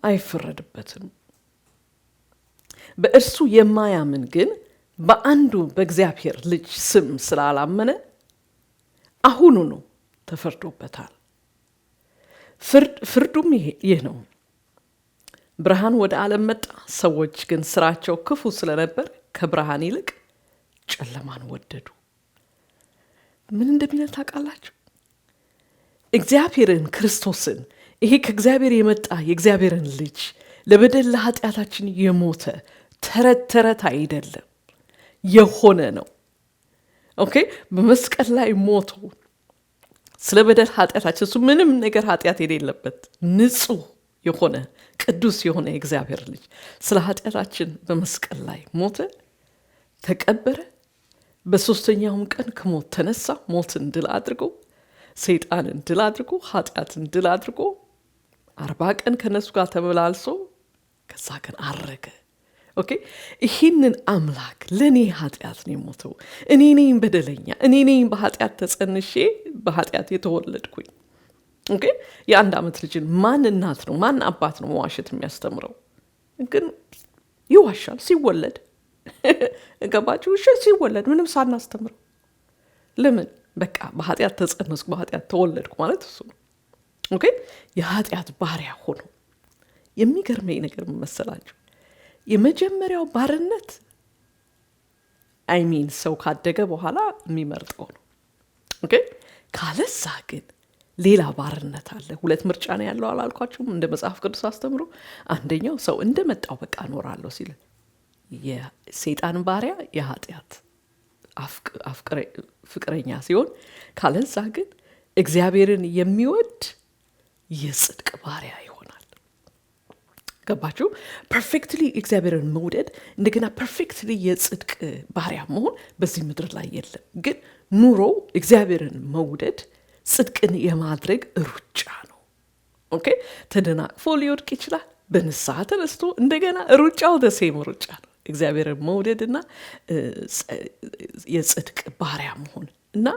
አይፈረድበትም። በእርሱ የማያምን ግን በአንዱ በእግዚአብሔር ልጅ ስም ስላላመነ አሁኑኑ ተፈርዶበታል። ፍርዱም ይህ ነው፣ ብርሃን ወደ ዓለም መጣ፣ ሰዎች ግን ስራቸው ክፉ ስለነበር ከብርሃን ይልቅ ጨለማን ወደዱ። ምን እንደሚል ታውቃላችሁ? እግዚአብሔርን ክርስቶስን ይሄ ከእግዚአብሔር የመጣ የእግዚአብሔርን ልጅ ለበደል ለኃጢአታችን የሞተ ተረት አይደለም፣ የሆነ ነው። ኦኬ፣ በመስቀል ላይ ሞቶ ስለ በደል ኃጢአታችን እሱ ምንም ነገር ኃጢአት የሌለበት ንጹህ የሆነ ቅዱስ የሆነ የእግዚአብሔር ልጅ ስለ ኃጢአታችን በመስቀል ላይ ሞተ፣ ተቀበረ፣ በሶስተኛውም ቀን ከሞት ተነሳ። ሞትን ድል አድርጎ ሰይጣንን ድል አድርጎ ኃጢአትን ድል አድርጎ 40 ቀን ከነሱ ጋር ተመላልሶ ከዛ ግን አረገ። ኦኬ፣ ይህንን አምላክ ለኔ ኃጢአት ነው የሞተው። እኔ ነኝ በደለኛ፣ እኔ ነኝ በኃጢአት ተጸንሼ በኃጢአት የተወለድኩኝ። ኦኬ፣ የአንድ ዓመት ልጅን ማን እናት ነው ማን አባት ነው መዋሸት የሚያስተምረው? ግን ይዋሻል ሲወለድ። ገባችሁ? እሺ፣ ሲወለድ ምንም ሳናስተምረው ለምን? በቃ በኃጢአት ተጸነስኩ በኃጢአት ተወለድኩ ማለት እሱ ነው። ኦኬ፣ የኃጢአት ባሪያ ሆኖ የሚገርመኝ ነገር መሰላችሁ? የመጀመሪያው ባርነት አይሚን ሰው ካደገ በኋላ የሚመርጠው ነው። ኦኬ፣ ካለዛ ግን ሌላ ባርነት አለ። ሁለት ምርጫ ነው ያለው አላልኳችሁም? እንደ መጽሐፍ ቅዱስ አስተምሮ አንደኛው ሰው እንደመጣው በቃ እኖራለሁ ሲል የሰይጣን ባሪያ የኃጢአት ፍቅረኛ ሲሆን፣ ካለዛ ግን እግዚአብሔርን የሚወድ የጽድቅ ባሪያ ይሆናል። ገባችሁ? ፐርፌክትሊ እግዚአብሔርን መውደድ እንደገና ፐርፌክትሊ የጽድቅ ባሪያ መሆን በዚህ ምድር ላይ የለም። ግን ኑሮ እግዚአብሔርን መውደድ ጽድቅን የማድረግ ሩጫ ነው። ኦኬ፣ ተደናቅፎ ሊወድቅ ይችላል። በንስሐ ተነስቶ እንደገና ሩጫው ደሴም ሩጫ ነው። እግዚአብሔርን መውደድና የጽድቅ ባሪያ መሆን እና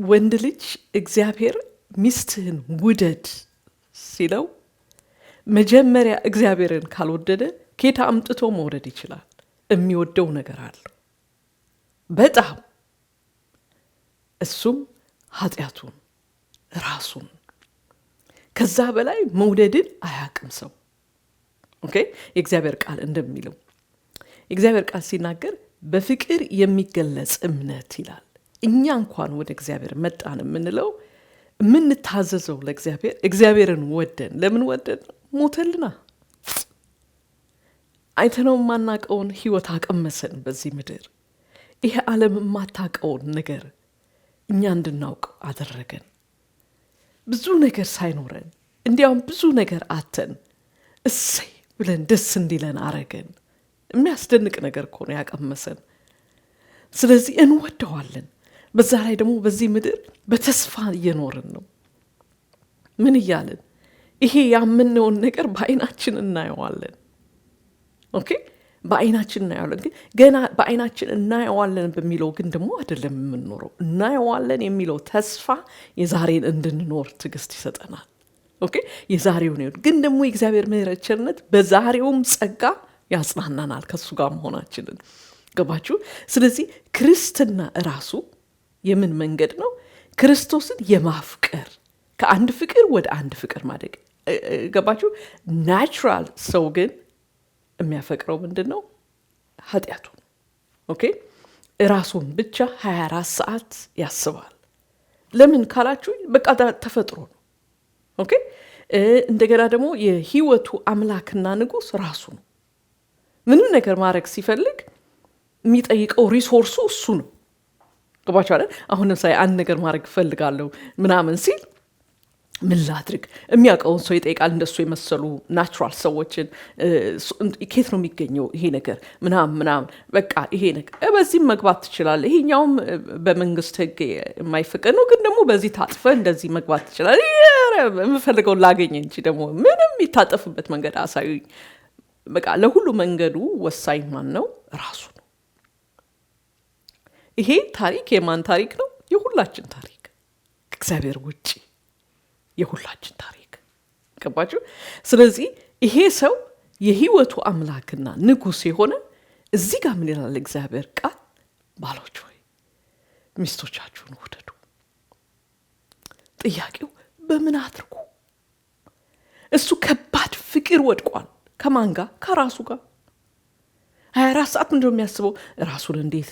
ወንድ ልጅ እግዚአብሔር ሚስትህን ውደድ ሲለው መጀመሪያ እግዚአብሔርን ካልወደደ ከየት አምጥቶ መውደድ ይችላል? የሚወደው ነገር አለው በጣም፣ እሱም ኃጢአቱን ራሱን። ከዛ በላይ መውደድን አያውቅም ሰው። ኦኬ የእግዚአብሔር ቃል እንደሚለው የእግዚአብሔር ቃል ሲናገር በፍቅር የሚገለጽ እምነት ይላል። እኛ እንኳን ወደ እግዚአብሔር መጣን የምንለው የምንታዘዘው ለእግዚአብሔር እግዚአብሔርን ወደን። ለምን ወደን? ሞተልና። አይተነው የማናቀውን ህይወት አቀመሰን በዚህ ምድር። ይሄ ዓለም የማታቀውን ነገር እኛ እንድናውቅ አደረገን። ብዙ ነገር ሳይኖረን እንዲያውም ብዙ ነገር አተን እሰይ ብለን ደስ እንዲለን አረገን። የሚያስደንቅ ነገር እኮ ነው ያቀመሰን። ስለዚህ እንወደዋለን። በዛ ላይ ደግሞ በዚህ ምድር በተስፋ እየኖርን ነው። ምን እያለን? ይሄ ያምነውን ነገር በአይናችን እናየዋለን። ኦኬ በአይናችን እናየዋለን። ግን ገና በአይናችን እናየዋለን በሚለው ግን ደግሞ አይደለም የምንኖረው። እናየዋለን የሚለው ተስፋ የዛሬን እንድንኖር ትዕግስት ይሰጠናል። ኦኬ የዛሬውን ነው። ግን ደግሞ የእግዚአብሔር ምሕረት ቸርነት በዛሬውም ጸጋ ያጽናናናል ከሱ ጋር መሆናችንን። ገባችሁ? ስለዚህ ክርስትና ራሱ የምን መንገድ ነው? ክርስቶስን የማፍቀር ከአንድ ፍቅር ወደ አንድ ፍቅር ማደግ። ገባችሁ? ናቹራል ሰው ግን የሚያፈቅረው ምንድን ነው? ኃጢአቱን። ኦኬ ራሱን ብቻ 24 ሰዓት ያስባል። ለምን ካላችሁ በቃ ተፈጥሮ ነው። ኦኬ እንደገና ደግሞ የህይወቱ አምላክና ንጉስ ራሱ ነው። ምንም ነገር ማድረግ ሲፈልግ የሚጠይቀው ሪሶርሱ እሱ ነው። ገባችሁ አይደል? አሁን ለምሳሌ አንድ ነገር ማድረግ ፈልጋለሁ ምናምን ሲል ምን ላድርግ የሚያውቀውን ሰው ይጠይቃል። እንደሱ የመሰሉ ናቹራል ሰዎችን ከየት ነው የሚገኘው ይሄ ነገር ምናምን በቃ ይሄ ነገር በዚህም መግባት ትችላለህ፣ ይሄኛውም በመንግስት ህግ የማይፈቀድ ነው፣ ግን ደግሞ በዚህ ታጥፈ እንደዚህ መግባት ትችላለህ፣ የምፈልገውን ላገኝ እንጂ ደግሞ ምንም የሚታጠፍበት መንገድ አሳዩኝ። በቃ ለሁሉ መንገዱ ወሳኝ ማን ነው? ራሱ ነው። ይሄ ታሪክ የማን ታሪክ ነው? የሁላችን ታሪክ፣ ከእግዚአብሔር ውጪ የሁላችን ታሪክ። ገባችሁ? ስለዚህ ይሄ ሰው የህይወቱ አምላክና ንጉስ የሆነ እዚህ ጋር ምን ይላል እግዚአብሔር ቃል? ባሎች ሆይ ሚስቶቻችሁን ውደዱ። ጥያቄው በምን አድርጉ? እሱ ከባድ ፍቅር ወድቋል። ከማን ጋር? ከራሱ ጋር። 24 ሰዓት ምንድነው የሚያስበው? ራሱን እንዴት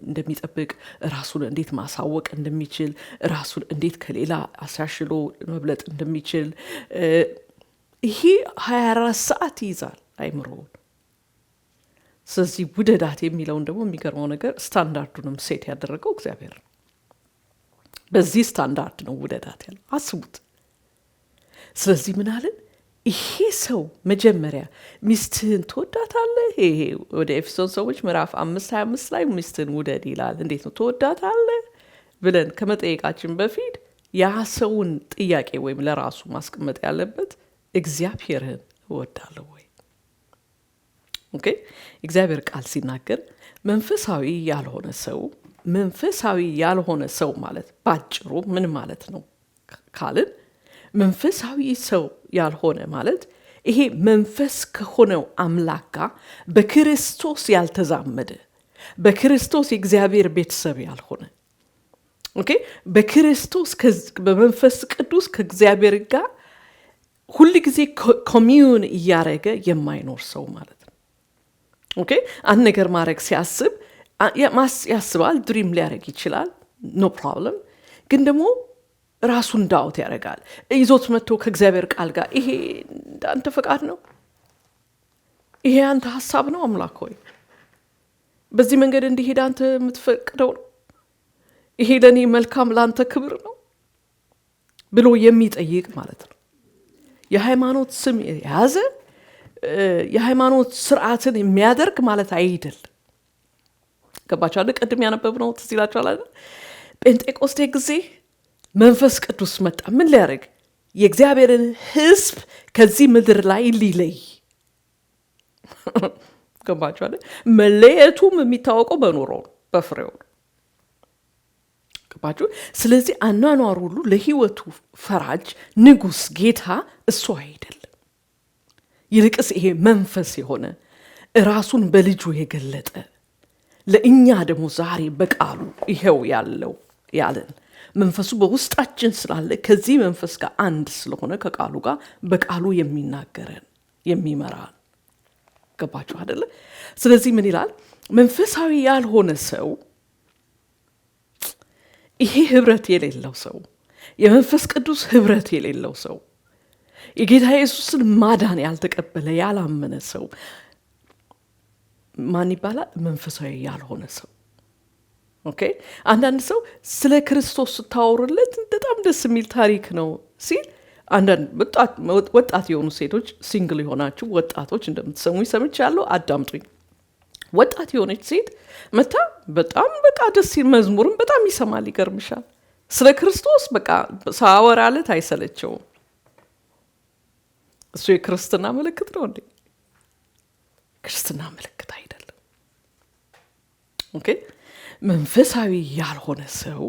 እንደሚጠብቅ፣ ራሱን እንዴት ማሳወቅ እንደሚችል፣ ራሱን እንዴት ከሌላ አሻሽሎ መብለጥ እንደሚችል። ይሄ 24 ሰዓት ይይዛል አይምሮውን። ስለዚህ ውደዳት የሚለውን ደግሞ የሚገርመው ነገር ስታንዳርዱንም ሴት ያደረገው እግዚአብሔር ነው። በዚህ ስታንዳርድ ነው ውደዳት ያለው። አስቡት። ስለዚህ ምን አለን? ይሄ ሰው መጀመሪያ ሚስትህን ትወዳታለህ? ይሄ ወደ ኤፌሶን ሰዎች ምዕራፍ 5:25 ላይ ሚስትህን ውደድ ይላል። እንዴት ነው ትወዳታለህ ብለን ከመጠየቃችን በፊት ያ ሰውን ጥያቄ ወይም ለራሱ ማስቀመጥ ያለበት እግዚአብሔርን እወዳለሁ ወይ? ኦኬ እግዚአብሔር ቃል ሲናገር መንፈሳዊ ያልሆነ ሰው ማለት ባጭሩ ምን ማለት ነው ካልን መንፈሳዊ ሰው ያልሆነ ማለት ይሄ መንፈስ ከሆነው አምላክ ጋር በክርስቶስ ያልተዛመደ፣ በክርስቶስ የእግዚአብሔር ቤተሰብ ያልሆነ፣ ኦኬ በክርስቶስ በመንፈስ ቅዱስ ከእግዚአብሔር ጋር ሁሉ ጊዜ ኮሚዩን እያረገ የማይኖር ሰው ማለት ነው። ኦኬ አንድ ነገር ማድረግ ሲያስብ ያስባል፣ ድሪም ሊያደርግ ይችላል፣ ኖ ፕሮብለም። ግን ደግሞ ራሱን ዳውት ያደርጋል። ይዞት መጥቶ ከእግዚአብሔር ቃል ጋር ይሄ አንተ ፈቃድ ነው፣ ይሄ አንተ ሐሳብ ነው አምላክ ሆይ፣ በዚህ መንገድ እንዲሄድ አንተ የምትፈቅደው ነው፣ ይሄ ለኔ መልካም ለአንተ ክብር ነው ብሎ የሚጠይቅ ማለት ነው። የሃይማኖት ስም የያዘ የሃይማኖት ስርዓትን የሚያደርግ ማለት አይደለም። ገባችሁ አይደል? ቅድም ያነበብነው ትዝ ይላችኋል አይደል? ጴንጤቆስቴ ጊዜ መንፈስ ቅዱስ መጣ። ምን ሊያደርግ? የእግዚአብሔርን ሕዝብ ከዚህ ምድር ላይ ሊለይ። ገባችሁ አይደል? መለየቱም የሚታወቀው በኑሮው ነው፣ በፍሬው ነው። ገባችሁ? ስለዚህ አኗኗር ሁሉ ለህይወቱ ፈራጅ ንጉስ ጌታ እሱ አይደለም። ይልቅስ ይሄ መንፈስ የሆነ ራሱን በልጁ የገለጠ ለእኛ ደግሞ ዛሬ በቃሉ ይሄው ያለው ያለን መንፈሱ በውስጣችን ስላለ ከዚህ መንፈስ ጋር አንድ ስለሆነ ከቃሉ ጋር በቃሉ የሚናገረን የሚመራን ገባችሁ አይደለ? ስለዚህ ምን ይላል? መንፈሳዊ ያልሆነ ሰው ይሄ ህብረት የሌለው ሰው የመንፈስ ቅዱስ ህብረት የሌለው ሰው የጌታ ኢየሱስን ማዳን ያልተቀበለ ያላመነ ሰው ማን ይባላል? መንፈሳዊ ያልሆነ ሰው። ኦኬ አንዳንድ ሰው ስለ ክርስቶስ ታወሩለት በጣም ደስ የሚል ታሪክ ነው ሲል አንዳንድ ወጣት የሆኑ ሴቶች ሲንግል የሆናችሁ ወጣቶች እንደምትሰሙኝ ሰምቻለሁ፣ አዳምጡኝ። ወጣት የሆነች ሴት መታ በጣም በቃ ደስ ሲል መዝሙርም በጣም ይሰማል፣ ይገርምሻል። ስለ ክርስቶስ በቃ ሳወራለት አይሰለቸውም። እሱ የክርስትና ምልክት ነው እንዴ? ክርስትና ምልክት አይደለም። ኦኬ መንፈሳዊ ያልሆነ ሰው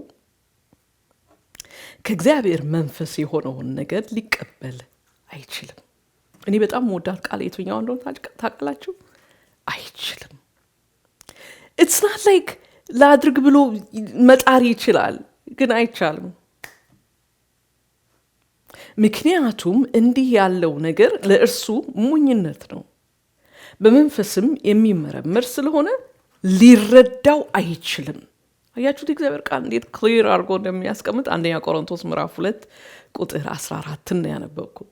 ከእግዚአብሔር መንፈስ የሆነውን ነገር ሊቀበል አይችልም። እኔ በጣም ወዳድ ቃል የትኛው እንደሆነ ታውቃላችሁ? አይችልም። it's not like ላድርግ ብሎ መጣር ይችላል፣ ግን አይቻልም። ምክንያቱም እንዲህ ያለው ነገር ለእርሱ ሞኝነት ነው፣ በመንፈስም የሚመረመር ስለሆነ ሊረዳው አይችልም። አያችሁት እግዚአብሔር ቃል እንዴት ክሊር አድርጎ እንደሚያስቀምጥ። አንደኛ ቆሮንቶስ ምዕራፍ 2 ቁጥር 14 ነው ያነበብኩት።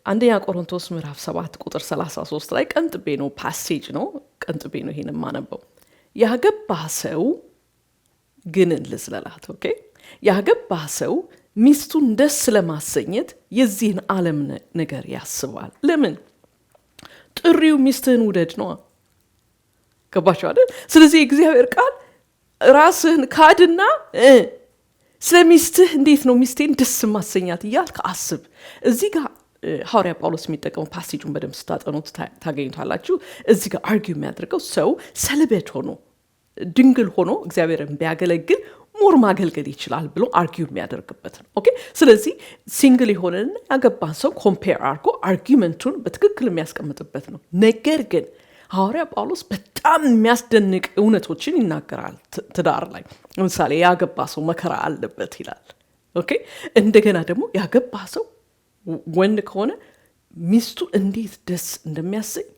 አንደኛ ቆሮንቶስ ምዕራፍ 7 ቁጥር 33 ላይ ቀንጥቤ ነው ፓሴጅ ነው፣ ቀንጥቤ ነው ይሄን ማነበው። ያገባ ሰው ግን ልዝለላት። ኦኬ ያገባ ሰው ሚስቱን ደስ ለማሰኘት የዚህን ዓለም ነገር ያስባል። ለምን? ጥሪው ሚስትህን ውደድ ነው። ገባችሁ አይደል? ስለዚህ እግዚአብሔር ቃል ራስህን ካድና ስለ ሚስትህ እንዴት ነው ሚስቴን ደስ ማሰኛት እያልክ አስብ። እዚህ ጋር ሐዋርያ ጳውሎስ የሚጠቀመው ፓሴጁን በደንብ ስታጠኑት ታገኙታላችሁ። እዚህ ጋር አርጊው የሚያደርገው ሰው ሰለቤት ሆኖ ድንግል ሆኖ እግዚአብሔርን ቢያገለግል ሞር ማገልገል ይችላል ብሎ አርጊው የሚያደርግበት ነው። ኦኬ ስለዚህ ሲንግል የሆነና ያገባ ሰው ኮምፔር አድርጎ አርጊመንቱን በትክክል የሚያስቀምጥበት ነው። ነገር ግን ሐዋርያ ጳውሎስ በጣም የሚያስደንቅ እውነቶችን ይናገራል። ትዳር ላይ ለምሳሌ ያገባ ሰው መከራ አለበት ይላል። ኦኬ እንደገና ደግሞ ያገባ ሰው ወንድ ከሆነ ሚስቱ እንዴት ደስ እንደሚያሰኝ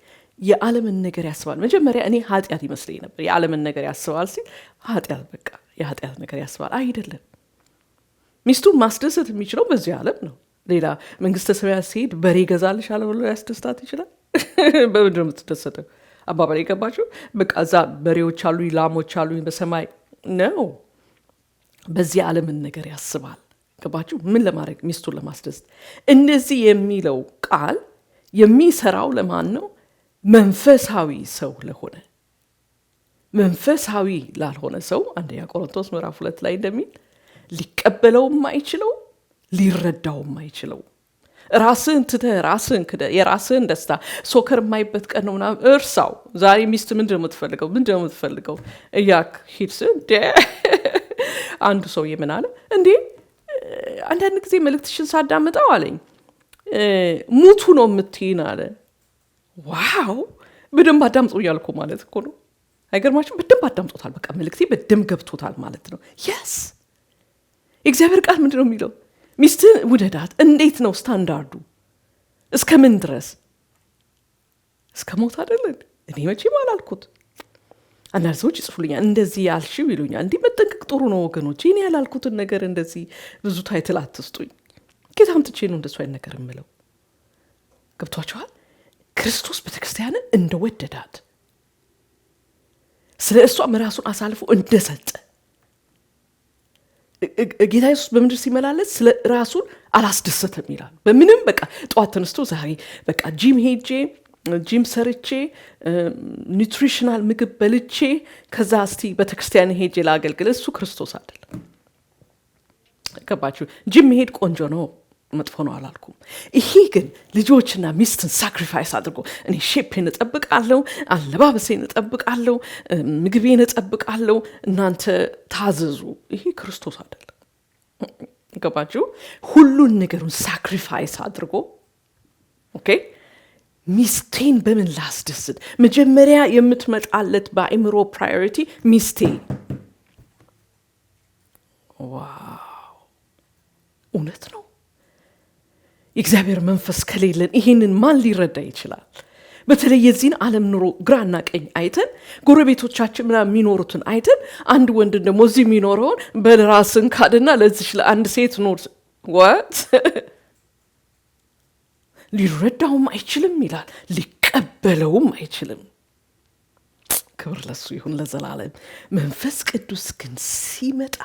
የዓለምን ነገር ያስባል። መጀመሪያ እኔ ኃጢአት ይመስለኝ ነበር የዓለምን ነገር ያስባል ሲል ኃጢአት በቃ የኃጢአት ነገር ያስባል አይደለም። ሚስቱን ማስደሰት የሚችለው በዚህ ዓለም ነው። ሌላ መንግስተ ሰማያት ሲሄድ በሬ ገዛልሽ አለ ብሎ ያስደስታት ይችላል። በምንድን ነው የምትደሰተው? አባባል የገባችሁ? በቃ እዛ በሬዎች አሉ ላሞች አሉ በሰማይ ነው። በዚህ ዓለምን ነገር ያስባል። ገባችሁ? ምን ለማድረግ? ሚስቱን ለማስደሰት። እንደዚህ የሚለው ቃል የሚሰራው ለማን ነው? መንፈሳዊ ሰው ለሆነ። መንፈሳዊ ላልሆነ ሰው አንደኛ ቆሮንቶስ ምዕራፍ 2 ላይ እንደሚል ሊቀበለው የማይችለው ሊረዳው የማይችለው ራስን ትተህ ራስን ክደ የራስን ደስታ ሶከር የማይበት ቀን ነው ምናምን እርሳው። ዛሬ ሚስት ምንድነው የምትፈልገው እያክ ሂድስ እንደ አንዱ ሰው ምን አለ እንዴ አንዳንድ ጊዜ መልእክትሽን ሳዳምጠው አለኝ ሙቱ ነው የምትይን አለ። ዋው በደንብ አዳምጦ ያልኩ ማለት እኮ ነው። አይገርማችሁም? በደንብ አዳምጦታል። በቃ መልእክቴ በደንብ ገብቶታል ማለት ነው። የስ የእግዚአብሔር ቃል ምንድነው የሚለው? ሚስትህን ውደዳት። እንዴት ነው ስታንዳርዱ? እስከ ምን ድረስ? እስከ ሞት አይደለም። እኔ መቼም አላልኩት። አንዳንድ ሰዎች ይጽፉልኛል እንደዚህ ያልሽው ይሉኛል። እንዲህ መጠንቀቅ ጥሩ ነው ወገኖች። እኔ ያላልኩትን ነገር እንደዚህ ብዙ ታይትል አትስጡኝ። ጌታም ትቼ ነው እንደሱ አይነት ነገር የምለው። ገብቷችኋል? ክርስቶስ ቤተክርስቲያንን እንደወደዳት ስለ እሷም ራሱን አሳልፎ እንደሰጠ ጌታ ኢየሱስ በምድር ሲመላለስ ስለ ራሱን አላስደሰተም ይላል። በምንም በቃ ጠዋት ተነስቶ ዛሬ በቃ ጂም ሰርቼ ኒውትሪሽናል ምግብ በልቼ ከዛ እስቲ ቤተክርስቲያን ሄጄ ላገልግል። እሱ ክርስቶስ አይደለም። ገባችሁ? ጂም መሄድ ቆንጆ ነው መጥፎ ነው አላልኩም። ይሄ ግን ልጆችና ሚስትን ሳክሪፋይስ አድርጎ እኔ ሼፔን እጠብቃለሁ፣ አለባበሴን እጠብቃለሁ፣ ምግቤን እጠብቃለሁ፣ እናንተ ታዘዙ። ይሄ ክርስቶስ አይደለም። ገባችሁ? ሁሉን ነገሩን ሳክሪፋይስ አድርጎ ኦኬ ሚስቴን በምን ላስደስት? መጀመሪያ የምትመጣለት በአእምሮ ፕራዮሪቲ ሚስቴ። ዋው እውነት ነው። የእግዚአብሔር መንፈስ ከሌለን ይሄንን ማን ሊረዳ ይችላል? በተለይ የዚህን ዓለም ኑሮ ግራና ቀኝ አይተን ጎረቤቶቻችን ምናምን የሚኖሩትን አይተን አንድ ወንድ ደግሞ እዚህ የሚኖረውን በራስን ካድና ለዚህ ለአንድ ሴት ኖር ወት ሊረዳውም አይችልም ይላል፣ ሊቀበለውም አይችልም። ክብር ለሱ ይሁን ለዘላለም። መንፈስ ቅዱስ ግን ሲመጣ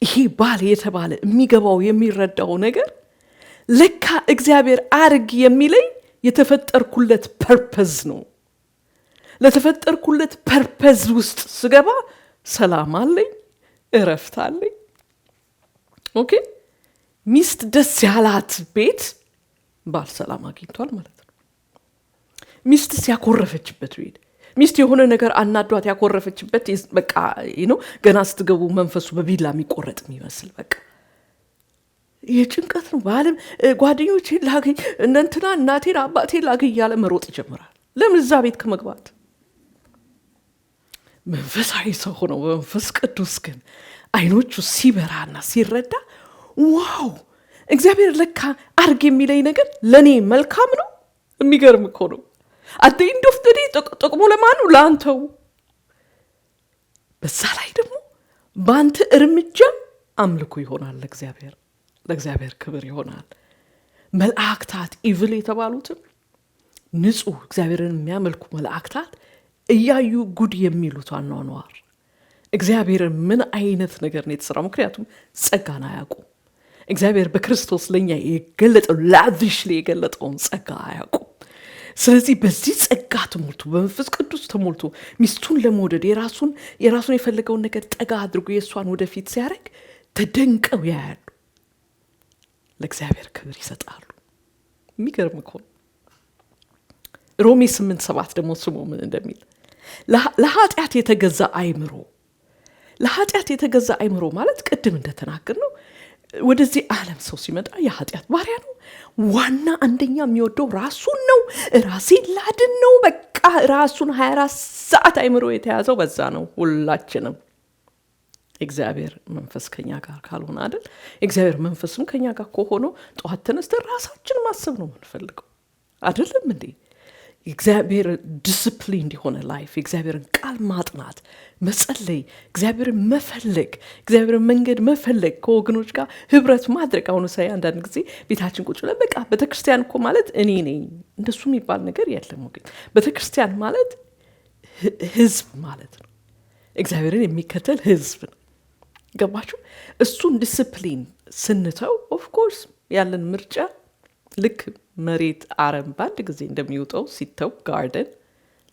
ይሄ ባል የተባለ የሚገባው የሚረዳው ነገር ለካ እግዚአብሔር አርግ የሚለኝ የተፈጠርኩለት ፐርፐዝ ነው። ለተፈጠርኩለት ፐርፐዝ ውስጥ ስገባ ሰላም አለኝ፣ እረፍት አለኝ። ኦኬ ሚስት ደስ ያላት ቤት ባል ሰላም አግኝቷል ማለት ነው። ሚስት ሲያኮረፈችበት ቤት፣ ሚስት የሆነ ነገር አናዷት ያኮረፈችበት በቃ ገና ስትገቡ መንፈሱ በቢላ የሚቆረጥ የሚመስል በቃ የጭንቀት ነው። ባለም ጓደኞቼን ላገኝ እንትና እናቴን አባቴን ላገኝ እያለ መሮጥ ይጀምራል። ለምን? እዛ ቤት ከመግባት መንፈሳዊ ሰው ሆነው መንፈስ ቅዱስ ግን አይኖቹ ሲበራና ሲረዳ ዋው እግዚአብሔር ለካ አርግ የሚለኝ ነገር ለኔ መልካም ነው። የሚገርም እኮ ነው። አደ ኢንዶፍ ደዲ ጥቅሙ ለማን ነው? ለአንተው። በዛ ላይ ደግሞ በአንተ እርምጃ አምልኮ ይሆናል ለእግዚአብሔር ክብር ይሆናል። መላእክታት ኢቭል የተባሉትም ንጹህ እግዚአብሔርን የሚያመልኩ መላእክታት እያዩ ጉድ የሚሉት አኗኗር እግዚአብሔር ምን አይነት ነገር ነው የተሰራው? ምክንያቱም ጸጋን አያውቁም። እግዚአብሔር በክርስቶስ ለኛ የገለጠው ላቪሽሊ የገለጠውን ጸጋ አያውቁም። ስለዚህ በዚህ ጸጋ ተሞልቶ በመንፈስ ቅዱስ ተሞልቶ ሚስቱን ለመውደድ የራሱን የፈለገውን ነገር ጠጋ አድርጎ የሷን ወደፊት ሲያደርግ ተደንቀው ያያሉ፣ ለእግዚአብሔር ክብር ይሰጣሉ። የሚገርም እኮ ሮሜ 8:7 ደግሞ ስሙ ምን እንደሚል ለኃጢአት የተገዛ አይምሮ። ለኃጢአት የተገዛ አይምሮ ማለት ቅድም እንደተናገር ነው ወደዚህ ዓለም ሰው ሲመጣ የኃጢአት ባሪያ ነው። ዋና አንደኛ የሚወደው ራሱን ነው። ራሴን ላድን ነው በቃ ራሱን 24 ሰዓት አይምሮ የተያዘው በዛ ነው። ሁላችንም እግዚአብሔር መንፈስ ከኛ ጋር ካልሆነ አይደል? እግዚአብሔር መንፈስም ከኛ ጋር ከሆነ ጠዋት ተነስተን ራሳችን ማሰብ ነው የምንፈልገው አይደለም እንዴ? እግዚአብሔር ዲሲፕሊን እንዲሆነ ላይፍ እግዚአብሔርን ቃል ማጥናት፣ መጸለይ፣ እግዚአብሔርን መፈለግ፣ እግዚአብሔርን መንገድ መፈለግ፣ ከወገኖች ጋር ህብረት ማድረግ። አሁን ሳይ አንዳንድ ጊዜ ቤታችን ቁጭ ብለን በቃ ቤተክርስቲያን እኮ ማለት እኔ ነኝ እንደሱ የሚባል ነገር የለም። ወገን ቤተክርስቲያን ማለት ህዝብ ማለት ነው። እግዚአብሔርን የሚከተል ህዝብ ነው። ገባችሁ? እሱን ዲሲፕሊን ስንተው ኦፍ ኮርስ ያለን ምርጫ ልክ መሬት አረም ባንድ ጊዜ እንደሚውጠው ሲተው ጋርደን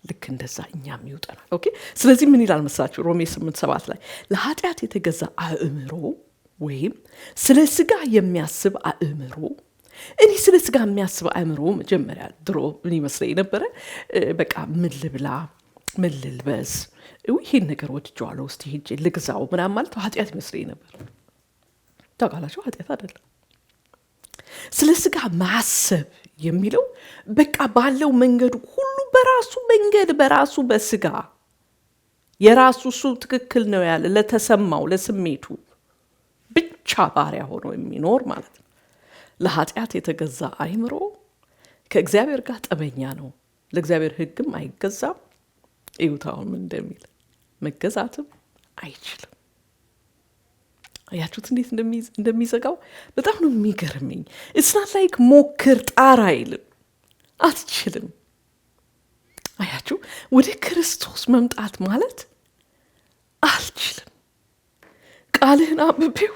ልክ እንደዛ እኛም ይውጠናል። ኦኬ ስለዚህ ምን ይላል መሰላችሁ? ሮሜ 8:7 ላይ ለኃጢአት የተገዛ አእምሮ ወይም ስለ ስጋ የሚያስብ አእምሮ። እኔ ስለ ስጋ የሚያስብ አእምሮ መጀመሪያ ድሮ ምን ይመስለኝ ነበረ? በቃ ምን ልብላ፣ ምን ልልበስ፣ ይሄን ነገር ወድጄዋለሁ እስቲ ሄጄ ልግዛው ምናምን ማለት ኃጢአት ይመስለኝ ነበር። ታውቃላችሁ ኃጢአት አይደለም። ስለ ስጋ ማሰብ የሚለው በቃ ባለው መንገዱ ሁሉ በራሱ መንገድ በራሱ በስጋ የራሱ እሱ ትክክል ነው ያለ ለተሰማው ለስሜቱ ብቻ ባሪያ ሆኖ የሚኖር ማለት ነው። ለኃጢአት የተገዛ አይምሮ ከእግዚአብሔር ጋር ጠበኛ ነው። ለእግዚአብሔር ሕግም አይገዛም። እዩታውን ምን እንደሚል መገዛትም አይችልም። አያችሁት እንዴት እንደሚዘጋው? በጣም ነው የሚገርመኝ። it's not like ሞክር ጣር አይልም፣ አትችልም። አያችሁ ወደ ክርስቶስ መምጣት ማለት አልችልም፣ ቃልህን አንብቤው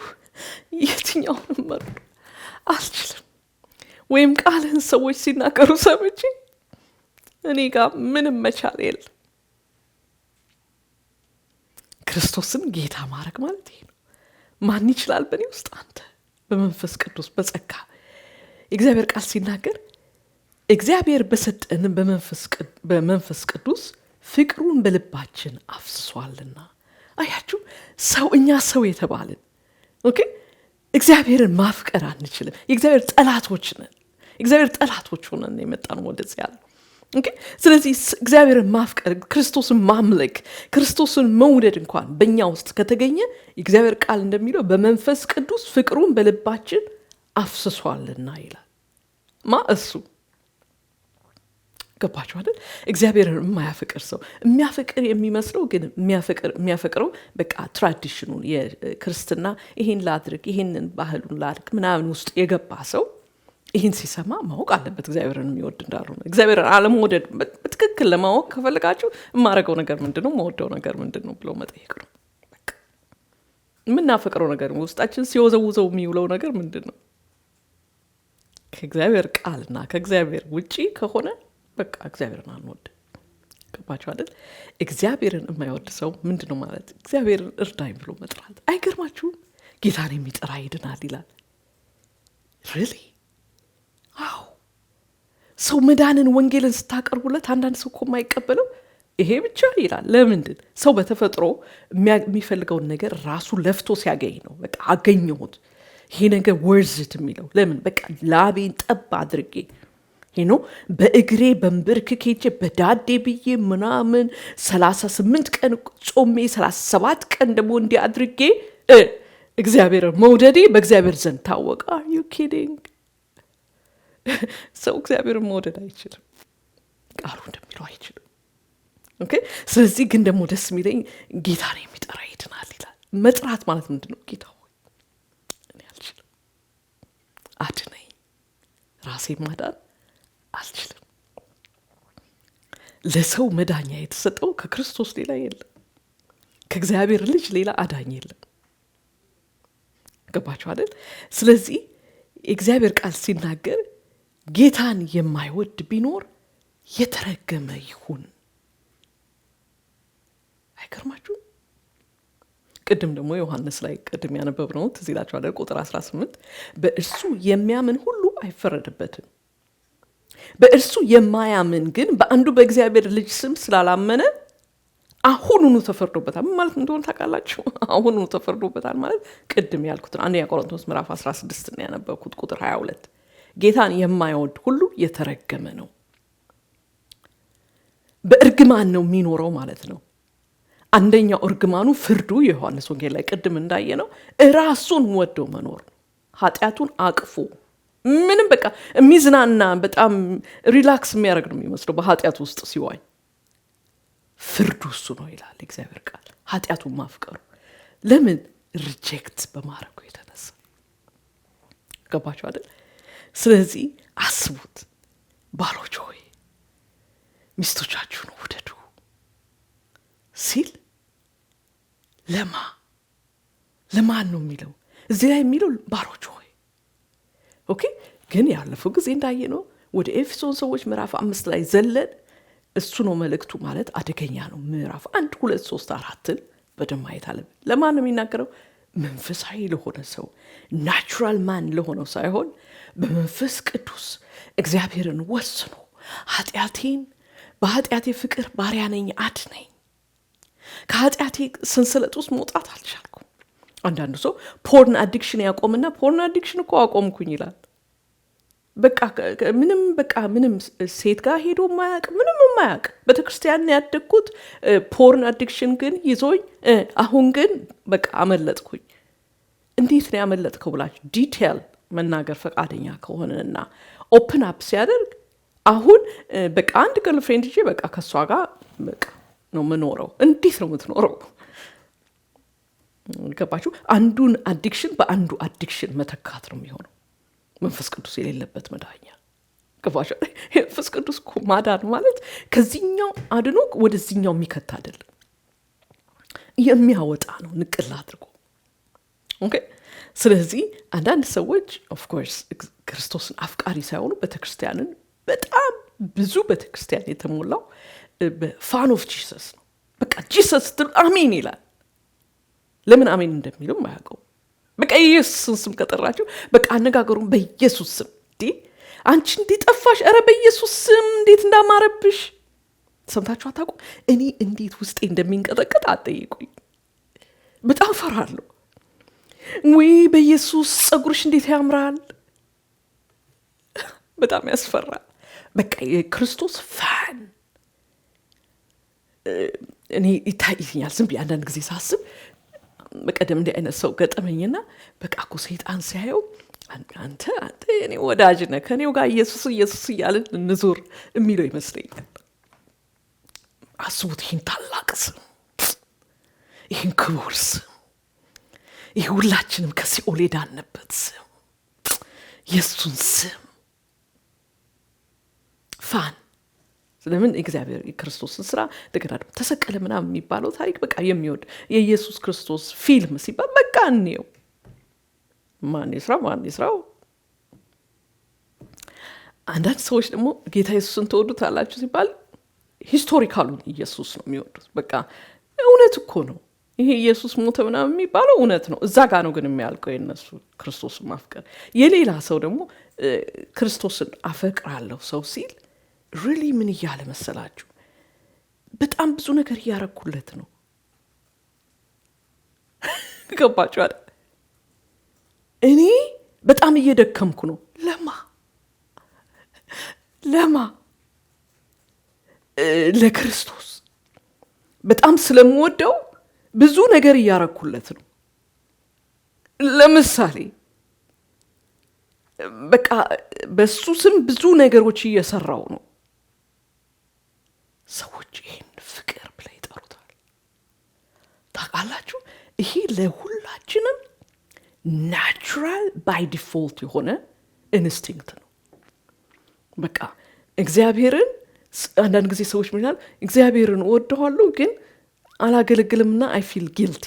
የትኛውንም መርዶ አልችልም፣ ወይም ቃልህን ሰዎች ሲናገሩ ሰምቼ እኔ ጋር ምንም መቻል የለም። ክርስቶስን ጌታ ማድረግ ማለት ይሄ ነው። ማን ይችላል በእኔ ውስጥ? አንተ በመንፈስ ቅዱስ በጸጋ እግዚአብሔር ቃል ሲናገር እግዚአብሔር በሰጠን በመንፈስ ቅዱስ ፍቅሩን በልባችን አፍስሷልና። አያችሁ እኛ ሰው የተባልን ኦኬ እግዚአብሔርን ማፍቀር አንችልም። የእግዚአብሔር ጠላቶች ነን። እግዚአብሔር ጠላቶች ሆነን የመጣነው ወደዚህ ያለ ኦኬ። ስለዚህ እግዚአብሔርን ማፍቀር፣ ክርስቶስን ማምለክ፣ ክርስቶስን መውደድ እንኳን በእኛ ውስጥ ከተገኘ የእግዚአብሔር ቃል እንደሚለው በመንፈስ ቅዱስ ፍቅሩን በልባችን አፍስሷልና ይላል። እሱ ገባችሁ አይደል? እግዚአብሔርን የማያፈቅር ሰው የሚያፈቅር የሚመስለው ግን የሚያፈቅረው በቃ ትራዲሽኑን የክርስትና ይሄን ላድርግ ይሄንን ባህሉን ላድርግ ምናምን ውስጥ የገባ ሰው ይህን ሲሰማ ማወቅ አለበት እግዚአብሔርን የሚወድ እንዳልሆነ። እግዚአብሔርን አለመውደድ በትክክል ለማወቅ ከፈለጋችሁ የማረገው ነገር ምንድን ነው፣ መወደው ነገር ምንድን ነው ብሎ መጠየቅ ነው። የምናፈቅረው ነገር ውስጣችን ሲወዘውዘው የሚውለው ነገር ምንድን ነው? ከእግዚአብሔር ቃልና ከእግዚአብሔር ውጪ ከሆነ በቃ እግዚአብሔርን አንወድ። ገባችሁ አይደል? እግዚአብሔርን የማይወድ ሰው ምንድን ነው ማለት? እግዚአብሔርን እርዳኝ ብሎ መጥራት። አይገርማችሁም? ጌታን የሚጠራ ይድናል ይላል። ሪሊ አዎ። ሰው መዳንን ወንጌልን ስታቀርቡለት አንዳንድ ሰው እኮ የማይቀበለው ይሄ ብቻ ይላል። ለምንድን? ሰው በተፈጥሮ የሚፈልገውን ነገር ራሱ ለፍቶ ሲያገኝ ነው። በቃ አገኘሁት ይሄ ነገር ወርዝት የሚለው ለምን? በቃ ላቤን ጠብ አድርጌ ይኖ በእግሬ በንብርክክ ሄጄ በዳዴ ብዬ ምናምን 38 ቀን ጾሜ 37 ቀን ደግሞ እንዲህ አድርጌ እግዚአብሔር መውደዴ በእግዚአብሔር ዘንድ ታወቀ። አር ዩ ኪዲንግ? ሰው እግዚአብሔርን መውደድ አይችልም፣ ቃሉ እንደሚለው አይችልም። ኦኬ። ስለዚህ ግን ደግሞ ደስ የሚለኝ ጌታን የሚጠራ ይድናል ይላል። መጥራት ማለት ምንድን ነው? ጌታ ሆይ እኔ አልችልም፣ አድነኝ፣ ራሴ ማዳን አልችልም። ለሰው መዳኛ የተሰጠው ከክርስቶስ ሌላ የለም፣ ከእግዚአብሔር ልጅ ሌላ አዳኝ የለም። ገባችሁ አይደል? ስለዚህ የእግዚአብሔር ቃል ሲናገር ጌታን የማይወድ ቢኖር የተረገመ ይሁን። አይገርማችሁ? ቅድም ደግሞ ዮሐንስ ላይ ቅድም ያነበብነው ትዝ ይላችኋል ቁጥር 18 በእርሱ የሚያምን ሁሉ አይፈረድበትም፣ በእርሱ የማያምን ግን በአንዱ በእግዚአብሔር ልጅ ስም ስላላመነ አሁኑኑ ተፈርዶበታል። ምን ማለት እንደሆነ ታውቃላችሁ? አሁኑኑ ተፈርዶበታል ማለት ቅድም ያልኩትን አንደኛ ቆሮንቶስ ምዕራፍ 16 ነው ያነበብኩት ቁጥር 22 ጌታን የማይወድ ሁሉ የተረገመ ነው። በእርግማን ነው የሚኖረው ማለት ነው። አንደኛው እርግማኑ ፍርዱ የዮሐንስ ወንጌል ላይ ቅድም እንዳየነው ራሱን ወዶ መኖር ነው። ኃጢአቱን አቅፎ ምንም በቃ የሚዝናና በጣም ሪላክስ የሚያደርግ ነው የሚመስለው በኃጢአት ውስጥ ሲዋኝ። ፍርዱ እሱ ነው ይላል እግዚአብሔር ቃል። ኃጢአቱን ማፍቀሩ ለምን? ሪጀክት በማድረጉ የተነሳ። ገባችሁ አይደል? ስለዚህ አስቡት ባሎች ሆይ ሚስቶቻችሁን ውደዱ ሲል ለማን ነው የሚለው? እዚህ ላይ የሚለው ባሎች ሆይ። ኦኬ። ግን ያለፈው ጊዜ እንዳየነው ወደ ኤፌሶን ሰዎች ምዕራፍ 5 ላይ ዘለን እሱ ነው መልእክቱ ማለት አደገኛ ነው። ምዕራፍ 1 2 3 4 በደንብ ማየት አለብን። ለማን ነው የሚናገረው? መንፈሳዊ ለሆነ ሰው ናቹራል ማን ለሆነው ሳይሆን በመንፈስ ቅዱስ እግዚአብሔርን ወስኖ በኃጢአቴ ፍቅር ባሪያ ነኝ አድነኝ፣ ከኃጢአቴ ሰንሰለት ውስጥ መውጣት አልቻልኩም። አንዳንዱ ሰው ፖርን አዲክሽን ያቆምና ፖርን አዲክሽን እኮ አቆምኩኝ ይላል። ምንም ሴት ጋር ሄዶ ማያቅ ምንም ማያቅ በተክርስቲያን ያደግኩት ፖርን አዲክሽን ግን ይዞኝ አሁን ግን በቃ አመለጥኩኝ። እንዴት ነው ያመለጥከው ብላችሁ ዲቴል መናገር ፈቃደኛ ከሆነና ኦፕን አፕ ሲያደርግ አሁን በቃ አንድ ገርልፍሬንድ ይዤ በቃ ከሷ ጋር በቃ ነው የምኖረው። እንዴት ነው የምትኖረው? ገባችሁ? አንዱን አዲክሽን በአንዱ አዲክሽን መተካት ነው የሚሆነው። መንፈስ ቅዱስ የሌለበት መዳኛ። ገባችሁ? መንፈስ ቅዱስ እኮ ማዳን ማለት ከዚህኛው አድኖ ወደዚህኛው የሚከት አይደለም፣ የሚያወጣ ነው ንቅል አድርጎ። ኦኬ። ስለዚህ አንዳንድ ሰዎች ኦፍ ኮርስ ክርስቶስን አፍቃሪ ሳይሆኑ ቤተክርስቲያንን በጣም ብዙ ቤተክርስቲያን የተሞላው በፋን ኦፍ ጂሰስ ነው። በቃ ጂሰስ አሜን ይላል። ለምን አሜን እንደሚሉም አያውቀው። በቃ ኢየሱስን ስም ከጠራችሁ በቃ አነጋገሩን በኢየሱስ ስም አንቺ እንዲጠፋሽ ኧረ በኢየሱስ ስም እንዴት እንዳማረብሽ ሰምታችሁ አታውቁ? እኔ እንዴት ውስጤ እንደሚንቀጠቀጥ አትጠይቁኝ። በጣም ፈራለሁ። ወይ በኢየሱስ ጸጉርሽ እንዴት ያምራል! በጣም ያስፈራል። በቃ የክርስቶስ ፋን እኔ ይታይኛል። ዝም ብዬ አንዳንድ ጊዜ ሳስብ በቀደም እንዲህ አይነት ሰው ገጠመኝና በቃ እኮ ሰይጣን ሲያየው አንተ የኔ ወዳጅ ነህ ከኔው ጋር ኢየሱስ እያልን እንዙር የሚለው ይመስለኛል። አስቡት ይህን ታላቅ ስም፣ ይህን ክቡር ስም፣ ይህ ሁላችንም ከሲኦል የዳንበት ስም፣ የእሱን ስም ፋን ስለምን እግዚአብሔር የክርስቶስን ስራ እንደገና ደግሞ ተሰቀለ ምናምን የሚባለው ታሪክ በቃ የሚወድ የኢየሱስ ክርስቶስ ፊልም ሲባል በቃ እንየው። ማን ይስራው። አንዳንድ ሰዎች ደግሞ ጌታ ኢየሱስን ተወዱታላችሁ ሲባል ሂስቶሪካሉን ኢየሱስ ነው የሚወዱት። በቃ እውነት እኮ ነው ይሄ ኢየሱስ ሞተ ምናምን የሚባለው እውነት ነው። እዛ ጋር ነው ግን የሚያልቀው የነሱ ክርስቶስን ማፍቀር። የሌላ ሰው ደግሞ ክርስቶስን አፈቅራለሁ ሰው ሲል ሪሊ ምን እያለ መሰላችሁ? በጣም ብዙ ነገር እያረኩለት ነው። ገባችሁ አይደል? እኔ በጣም እየደከምኩ ነው። ለማ ለክርስቶስ በጣም ስለምወደው ብዙ ነገር እያረኩለት ነው። ለምሳሌ በቃ በሱ ስም ብዙ ነገሮች እየሰራው ነው። ሰዎች ይህን ፍቅር ብለው ይጠሩታል። ታውቃላችሁ? ይሄ ለሁላችንም ናቹራል ባይ ዲፎልት የሆነ ኢንስቲንክት ነው። በቃ እግዚአብሔርን አንዳንድ ጊዜ ሰዎች ምን ይላል? እግዚአብሔርን እወደዋለሁ ግን አላገለግልምና አይ ፊል ጊልቲ።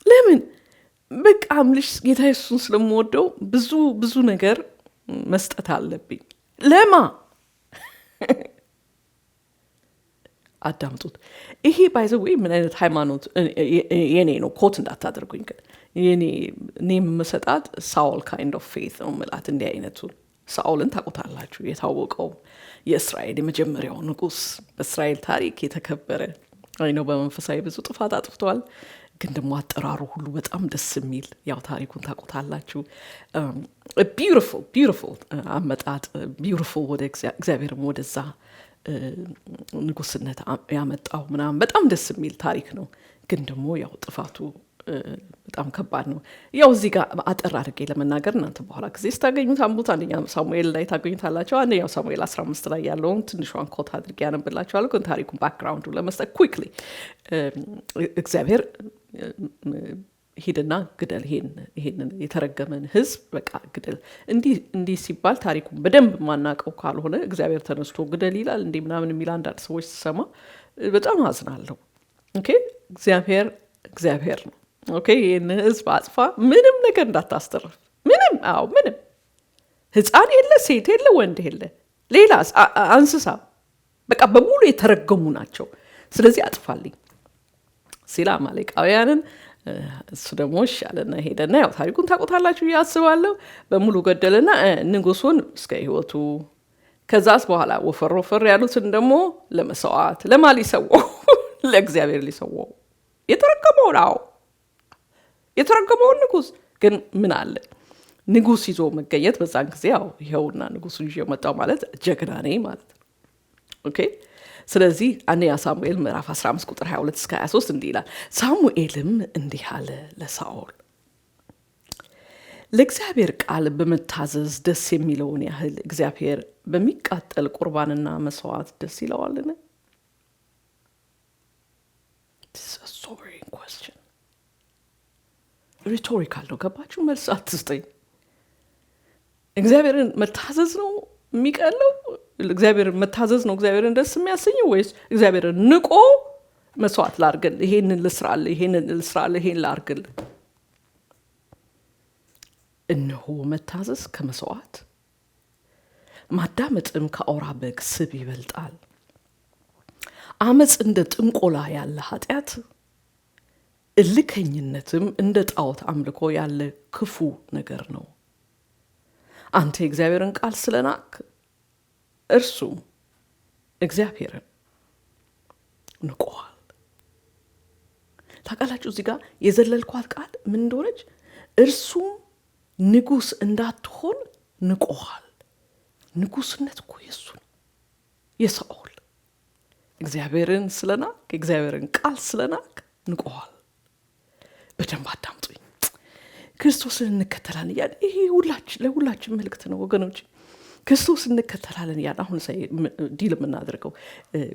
ለምን? በቃ አምልሽ ጌታ ኢየሱስን ስለምወደው ብዙ ነገር መስጠት አለብኝ። ለማ አዳምጡት። ይሄ ባይዘው ወይ ምን አይነት ሃይማኖት የኔ ነው፣ ኮት እንዳታደርጉኝ ግን እኔ የምሰጣት ሳውል ካይንድ ኦፍ ፌት ነው ምላት። እንዲህ አይነቱን ሳኦልን ታውቁታላችሁ። የታወቀው የእስራኤል የመጀመሪያው ንጉስ፣ በእስራኤል ታሪክ የተከበረ አይነው። በመንፈሳዊ ብዙ ጥፋት አጥፍቷል፣ ግን ደግሞ አጠራሩ ሁሉ በጣም ደስ የሚል ያው ታሪኩን ታውቁታላችሁ። ቢዩቲፉል አመጣጥ፣ ቢዩቲፉል ወደ እግዚአብሔርም ወደዛ ንጉስነት ያመጣው ምናምን በጣም ደስ የሚል ታሪክ ነው። ግን ደግሞ ያው ጥፋቱ በጣም ከባድ ነው። ያው እዚህ ጋር አጠር አድርጌ ለመናገር እናንተ በኋላ ጊዜ ስታገኙት አንቡት። አንደኛ ሳሙኤል ላይ ታገኙታላችሁ። አንደኛው ሳሙኤል 15 ላይ ያለውን ትንሿን ኮት አድርጌ ያነብላችኋለሁ። ግን ታሪኩን ባክግራውንዱ ለመስጠት ኩዊክሊ እግዚአብሔር ሂድና ግደል ይሄንን የተረገመን ህዝብ በቃ ግደል። እንዲህ ሲባል ታሪኩን በደንብ ማናቀው ካልሆነ እግዚአብሔር ተነስቶ ግደል ይላል እንዴ ምናምን የሚል አንዳንድ ሰዎች ሲሰማ በጣም አዝናለሁ። ኦኬ እግዚአብሔር ነው። ኦኬ ይሄን ህዝብ አጥፋ፣ ምንም ነገር እንዳታስተርፍ፣ ምንም ህፃን የለ፣ ሴት የለ፣ ወንድ የለ፣ ሌላ እንስሳ በቃ በሙሉ የተረገሙ ናቸው። ስለዚህ አጥፋልኝ ሲል አማሌቃውያንን እሱ ደግሞ ይሻለና ሄደና ያው ታሪኩን ታውቁታላችሁ ያስባለሁ። በሙሉ ገደለና ንጉሱን እስከ ህይወቱ፣ ከዛስ በኋላ ወፈር ያሉትን ደግሞ ለመስዋዕት ለማን ሊሰዋው? ለእግዚአብሔር ሊሰዋው የተረገመውን ንጉስ። ግን ምን አለ ንጉስ ይዞ መገኘት በዛን ጊዜ ያው ይኸውና ንጉሱ ይዞ መጣው ማለት ጀግና ነኝ ማለት ነው። ኦኬ ስለዚህ አንደኛ ሳሙኤል ምዕራፍ 15 ቁጥር 22 እስከ 23 እንዲህ ይላል። ሳሙኤልም እንዲህ አለ ለሳኦል፣ ለእግዚአብሔር ቃል በመታዘዝ ደስ የሚለውን ያህል እግዚአብሔር በሚቃጠል ቁርባንና መስዋዕት ደስ ይለዋልን? This is a sobering question. ሪቶሪካል ነው። ገባችሁ? መልስ አትስጠኝ። እግዚአብሔርን መታዘዝ ነው የሚቀለው? እግዚአብሔርን መታዘዝ ነው እግዚአብሔርን ደስ የሚያሰኘው? ወይስ እግዚአብሔርን ንቆ መስዋዕት ላርግል፣ ይሄንን ልስራል፣ ይሄን ላርግል? እነሆ መታዘዝ ከመስዋዕት ማዳመጥም ከአውራ በግ ስብ ይበልጣል። አመፅ እንደ ጥንቆላ ያለ ኃጢአት፣ እልከኝነትም እንደ ጣዖት አምልኮ ያለ ክፉ ነገር ነው። አንተ የእግዚአብሔርን ቃል ስለናክ እርሱም እግዚአብሔርን ንቆዋል። ታውቃላችሁ እዚህ ጋር የዘለልኳት ቃል ምን እንደሆነች እርሱም ንጉስ እንዳትሆን ንቆሃል። ንጉስነት እኮ የሱ ነው የሳኦል እግዚአብሔርን ስለናቅ እግዚአብሔርን ቃል ስለናቅ ንቆሃል። በደንብ አዳምጡኝ። ክርስቶስን እንከተላለን እያለ ይሄ ለሁላችን መልእክት ነው ወገኖች። ክርስቶስ እንከተላለን እያለ አሁን ዲል የምናደርገው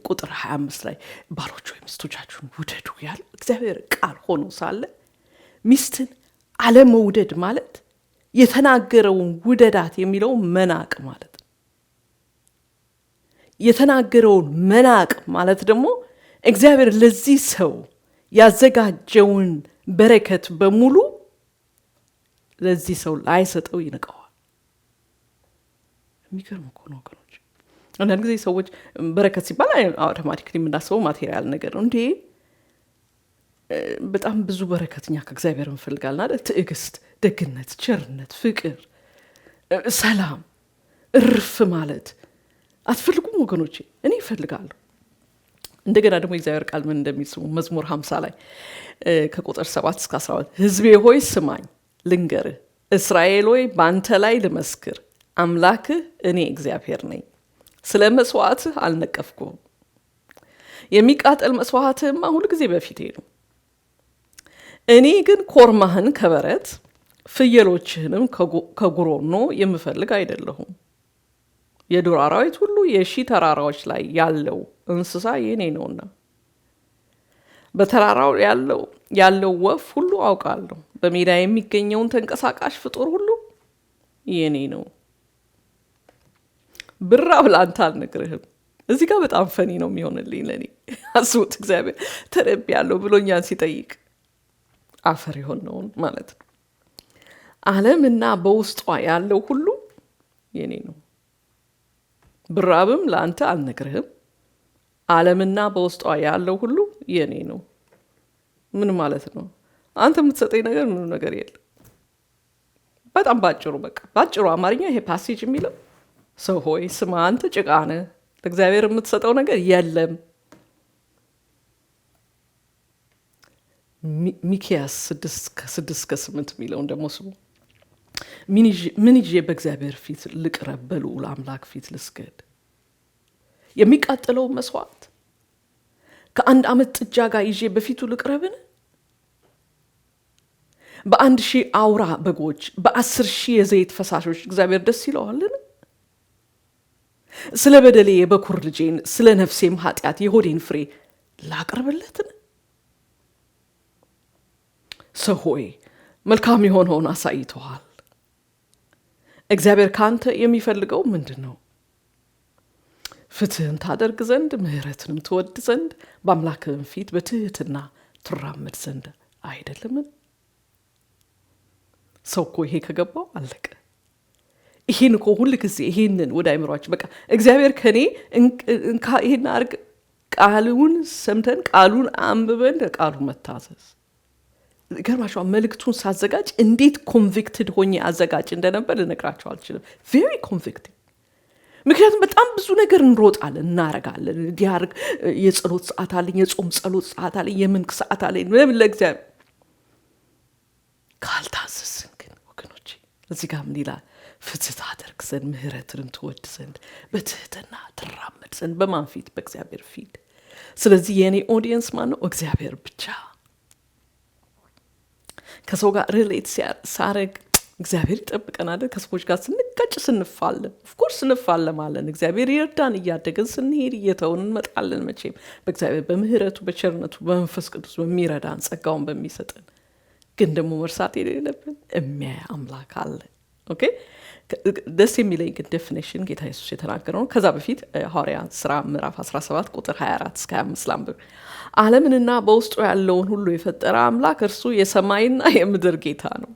ቁጥር 25 ላይ ባሎች ወይ ሚስቶቻችሁን ውደዱ ያለ እግዚአብሔር ቃል ሆኖ ሳለ ሚስትን አለመውደድ ማለት የተናገረውን ውደዳት የሚለው መናቅ ማለት ነው። የተናገረውን መናቅ ማለት ደግሞ እግዚአብሔር ለዚህ ሰው ያዘጋጀውን በረከት በሙሉ ለዚህ ሰው ላይሰጠው ይንቀዋል። የሚገርም እኮ ነው ወገኖች። አንዳንድ ጊዜ ሰዎች በረከት ሲባል አውቶማቲክሊ የምናስበው ማቴሪያል ነገር ነው። እንዴ በጣም ብዙ በረከትኛ ከእግዚአብሔር እንፈልጋለን አይደል? ትዕግስት፣ ደግነት፣ ቸርነት፣ ፍቅር፣ ሰላም፣ እርፍ ማለት አትፈልጉም ወገኖቼ? እኔ እፈልጋለሁ። እንደገና ደግሞ የእግዚአብሔር ቃል ምን እንደሚል ስሙ። መዝሙር 50 ላይ ከቁጥር 7 እስከ 12 ሕዝቤ ሆይ ስማኝ ልንገርህ፣ እስራኤል ሆይ በአንተ ላይ ልመስክር፣ አምላክህ እኔ እግዚአብሔር ነኝ። ስለ መስዋዕትህ አልነቀፍኩም፣ የሚቃጠል መስዋዕትህማ ሁሉ ጊዜ በፊቴ ነው። እኔ ግን ኮርማህን ከበረት ፍየሎችህንም ከጉሮኖ የምፈልግ አይደለሁም። የዱር አራዊት ሁሉ የሺህ ተራራዎች ላይ ያለው እንስሳ የኔ ነውና በተራራው ያለው ወፍ ሁሉ አውቃለሁ። በሜዳ የሚገኘውን ተንቀሳቃሽ ፍጡር ሁሉ የኔ ነው። ብራብ ላንተ አልነግርህም። እዚህ ጋር በጣም ፈኒ ነው የሚሆንልኝ ለኔ። አስቡት እግዚአብሔር ተርቤያለሁ ብሎኛን ሲጠይቅ አፈር የሆነውን ማለት ነው። ዓለምና በውስጧ ያለው ሁሉ የኔ ነው። ብራብም ላንተ አልነግርህም። ዓለምና በውስጧ ያለው ሁሉ የኔ ነው። ምን ማለት ነው? አንተ የምትሰጠኝ ነገር ምንም ነገር የለም። በጣም ባጭሩ ባጭሩ አማርኛ ይሄ ፓሴጅ የሚለው ሰው ሆይ ስማ፣ አንተ ጭቃ ነህ፣ ለእግዚአብሔር የምትሰጠው ነገር የለም። ሚክያስ 6:8 የሚለውን ደግሞ ስሙ። ምን ይዤ በእግዚአብሔር ፊት ልቅረብ? በልዑል አምላክ ፊት ልስገድ? የሚቃጠለው መስዋዕት ከ1 ዓመት ጥጃ ጋር ይዤ በፊቱ ልቅረብን? በ1,000 አውራ በጎች፣ በ10,000 የዘይት ፈሳሾች እግዚአብሔር ደስ ይለዋልን? ስለ በደሌ የበኩር ልጄን፣ ስለ ነፍሴም ኃጢአት የሆዴን ፍሬ ላቅርብለትን? ሰው ሆይ መልካም የሆነውን አሳይተዋል። እግዚአብሔር ካንተ የሚፈልገው ምንድን ነው? ፍትህን ታደርግ ዘንድ፣ ምሕረትንም ትወድ ዘንድ፣ በአምላክህም ፊት በትህትና ትራመድ ዘንድ አይደለምን? ሰው እኮ ይሄ ከገባው አለቀ። ይሄን እኮ ሁል ጊዜ ይሄንን ወደ አይምሯችን በቃ እግዚአብሔር ከኔ ይሄን አርግ፣ ቃሉን ሰምተን ቃሉን አንብበን ለቃሉ መታዘዝ። ገርማሻው መልእክቱን ሳዘጋጅ እንዴት ኮንቪክትድ ሆኜ አዘጋጅ እንደነበር ልነግራቸው አልችልም። ቬሪ ኮንቪክትድ። ምክንያቱም በጣም ብዙ ነገር እንሮጣለን፣ እናረጋለን። እንዲያርግ የጸሎት ሰዓት አለኝ፣ የጾም ጸሎት ሰዓት አለኝ፣ የምንክ ሰዓት አለኝ። ምንም ለእግዚአብሔር ካልታዘዝን ግን ወገኖቼ እዚህ ጋር ምን ይላል? ፍትህ ታደርግ ዘንድ፣ ምሕረትንም ትወድ ዘንድ፣ በትህትና ትራመድ ዘንድ። በማን ፊት? በእግዚአብሔር ፊት። ስለዚህ የእኔ ኦዲየንስ ማን ነው? እግዚአብሔር ብቻ። ከሰው ጋር ሪሌት ሳረግ እግዚአብሔር ይጠብቀናል። ከሰዎች ጋር ስንጋጭ ስንፋለም፣ ኦፍኮርስ ስንፋለማለን። እግዚአብሔር ይርዳን። እያደግን ስንሄድ እየተውን እንመጣለን። መቼም በእግዚአብሔር በምህረቱ በቸርነቱ በመንፈስ ቅዱስ በሚረዳን ጸጋውን በሚሰጠን ግን ደግሞ መርሳት የሌለብን የሚያይ አምላክ አለ። ኦኬ ደስ የሚለኝ ግን ዴፊኒሽን ጌታ ኢየሱስ የተናገረው ነው። ከዛ በፊት ሐዋርያት ሥራ ምዕራፍ 17 ቁጥር 24 እስከ 25 ላንብብ። ዓለምንና በውስጡ ያለውን ሁሉ የፈጠረ አምላክ እርሱ የሰማይና የምድር ጌታ ነው።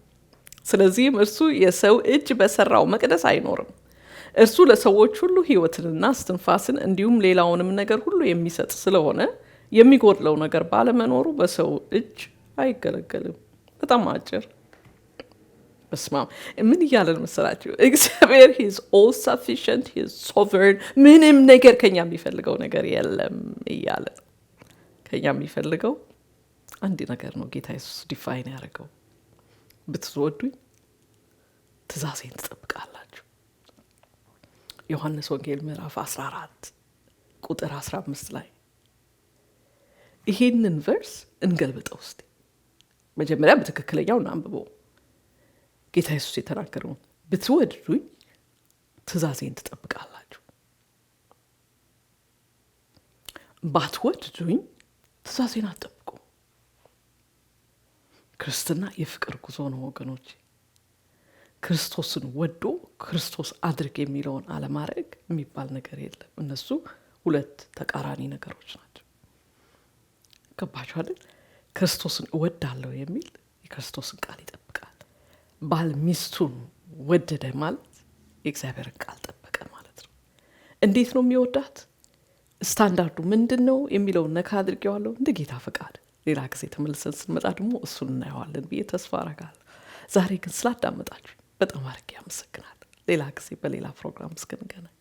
ስለዚህም እርሱ የሰው እጅ በሰራው መቅደስ አይኖርም። እርሱ ለሰዎች ሁሉ ሕይወትንና እስትንፋስን እንዲሁም ሌላውንም ነገር ሁሉ የሚሰጥ ስለሆነ የሚጎድለው ነገር ባለመኖሩ በሰው እጅ አይገለገልም። በጣም አጭር። በስማም ምን እያለን መሰላችሁ? እግዚአብሔር he is all sufficient, he is sovereign። ምንም ነገር ከኛ የሚፈልገው ነገር የለም እያለ ከኛ የሚፈልገው አንድ ነገር ነው ጌታ ኢየሱስ ዲፋይን ያደረገው። ብትወዱኝ ትእዛዜን ትጠብቃላችሁ። ዮሐንስ ወንጌል ምዕራፍ 14 ቁጥር 15 ላይ ይሄንን ቨርስ እንገልብጠው እስቲ። መጀመሪያ በትክክለኛው እናንብበው። ጌታ ኢየሱስ የተናገረው ብትወዱኝ ትእዛዜን ትጠብቃላችሁ፣ ባትወዱኝ ትእዛዜን አትጠብቁ። ክርስትና የፍቅር ጉዞ ነው ወገኖች። ክርስቶስን ወዶ ክርስቶስ አድርግ የሚለውን አለማድረግ የሚባል ነገር የለም። እነሱ ሁለት ተቃራኒ ነገሮች ናቸው። ገባችሁ አይደል? ክርስቶስን እወዳለሁ የሚል የክርስቶስን ቃል ይጠብቃል። ባል ሚስቱን ወደደ ማለት የእግዚአብሔርን ቃል ጠበቀ ማለት ነው። እንዴት ነው የሚወዳት? ስታንዳርዱ ምንድን ነው የሚለውን ነካ አድርጌዋለሁ። እንደ ጌታ ፈቃድ ሌላ ጊዜ ተመልሰን ስንመጣ ደግሞ እሱን እናየዋለን ብዬ ተስፋ አረጋለሁ። ዛሬ ግን ስላዳመጣችሁ በጣም አድርጌ አመሰግናለሁ። ሌላ ጊዜ በሌላ ፕሮግራም እስክንገናኝ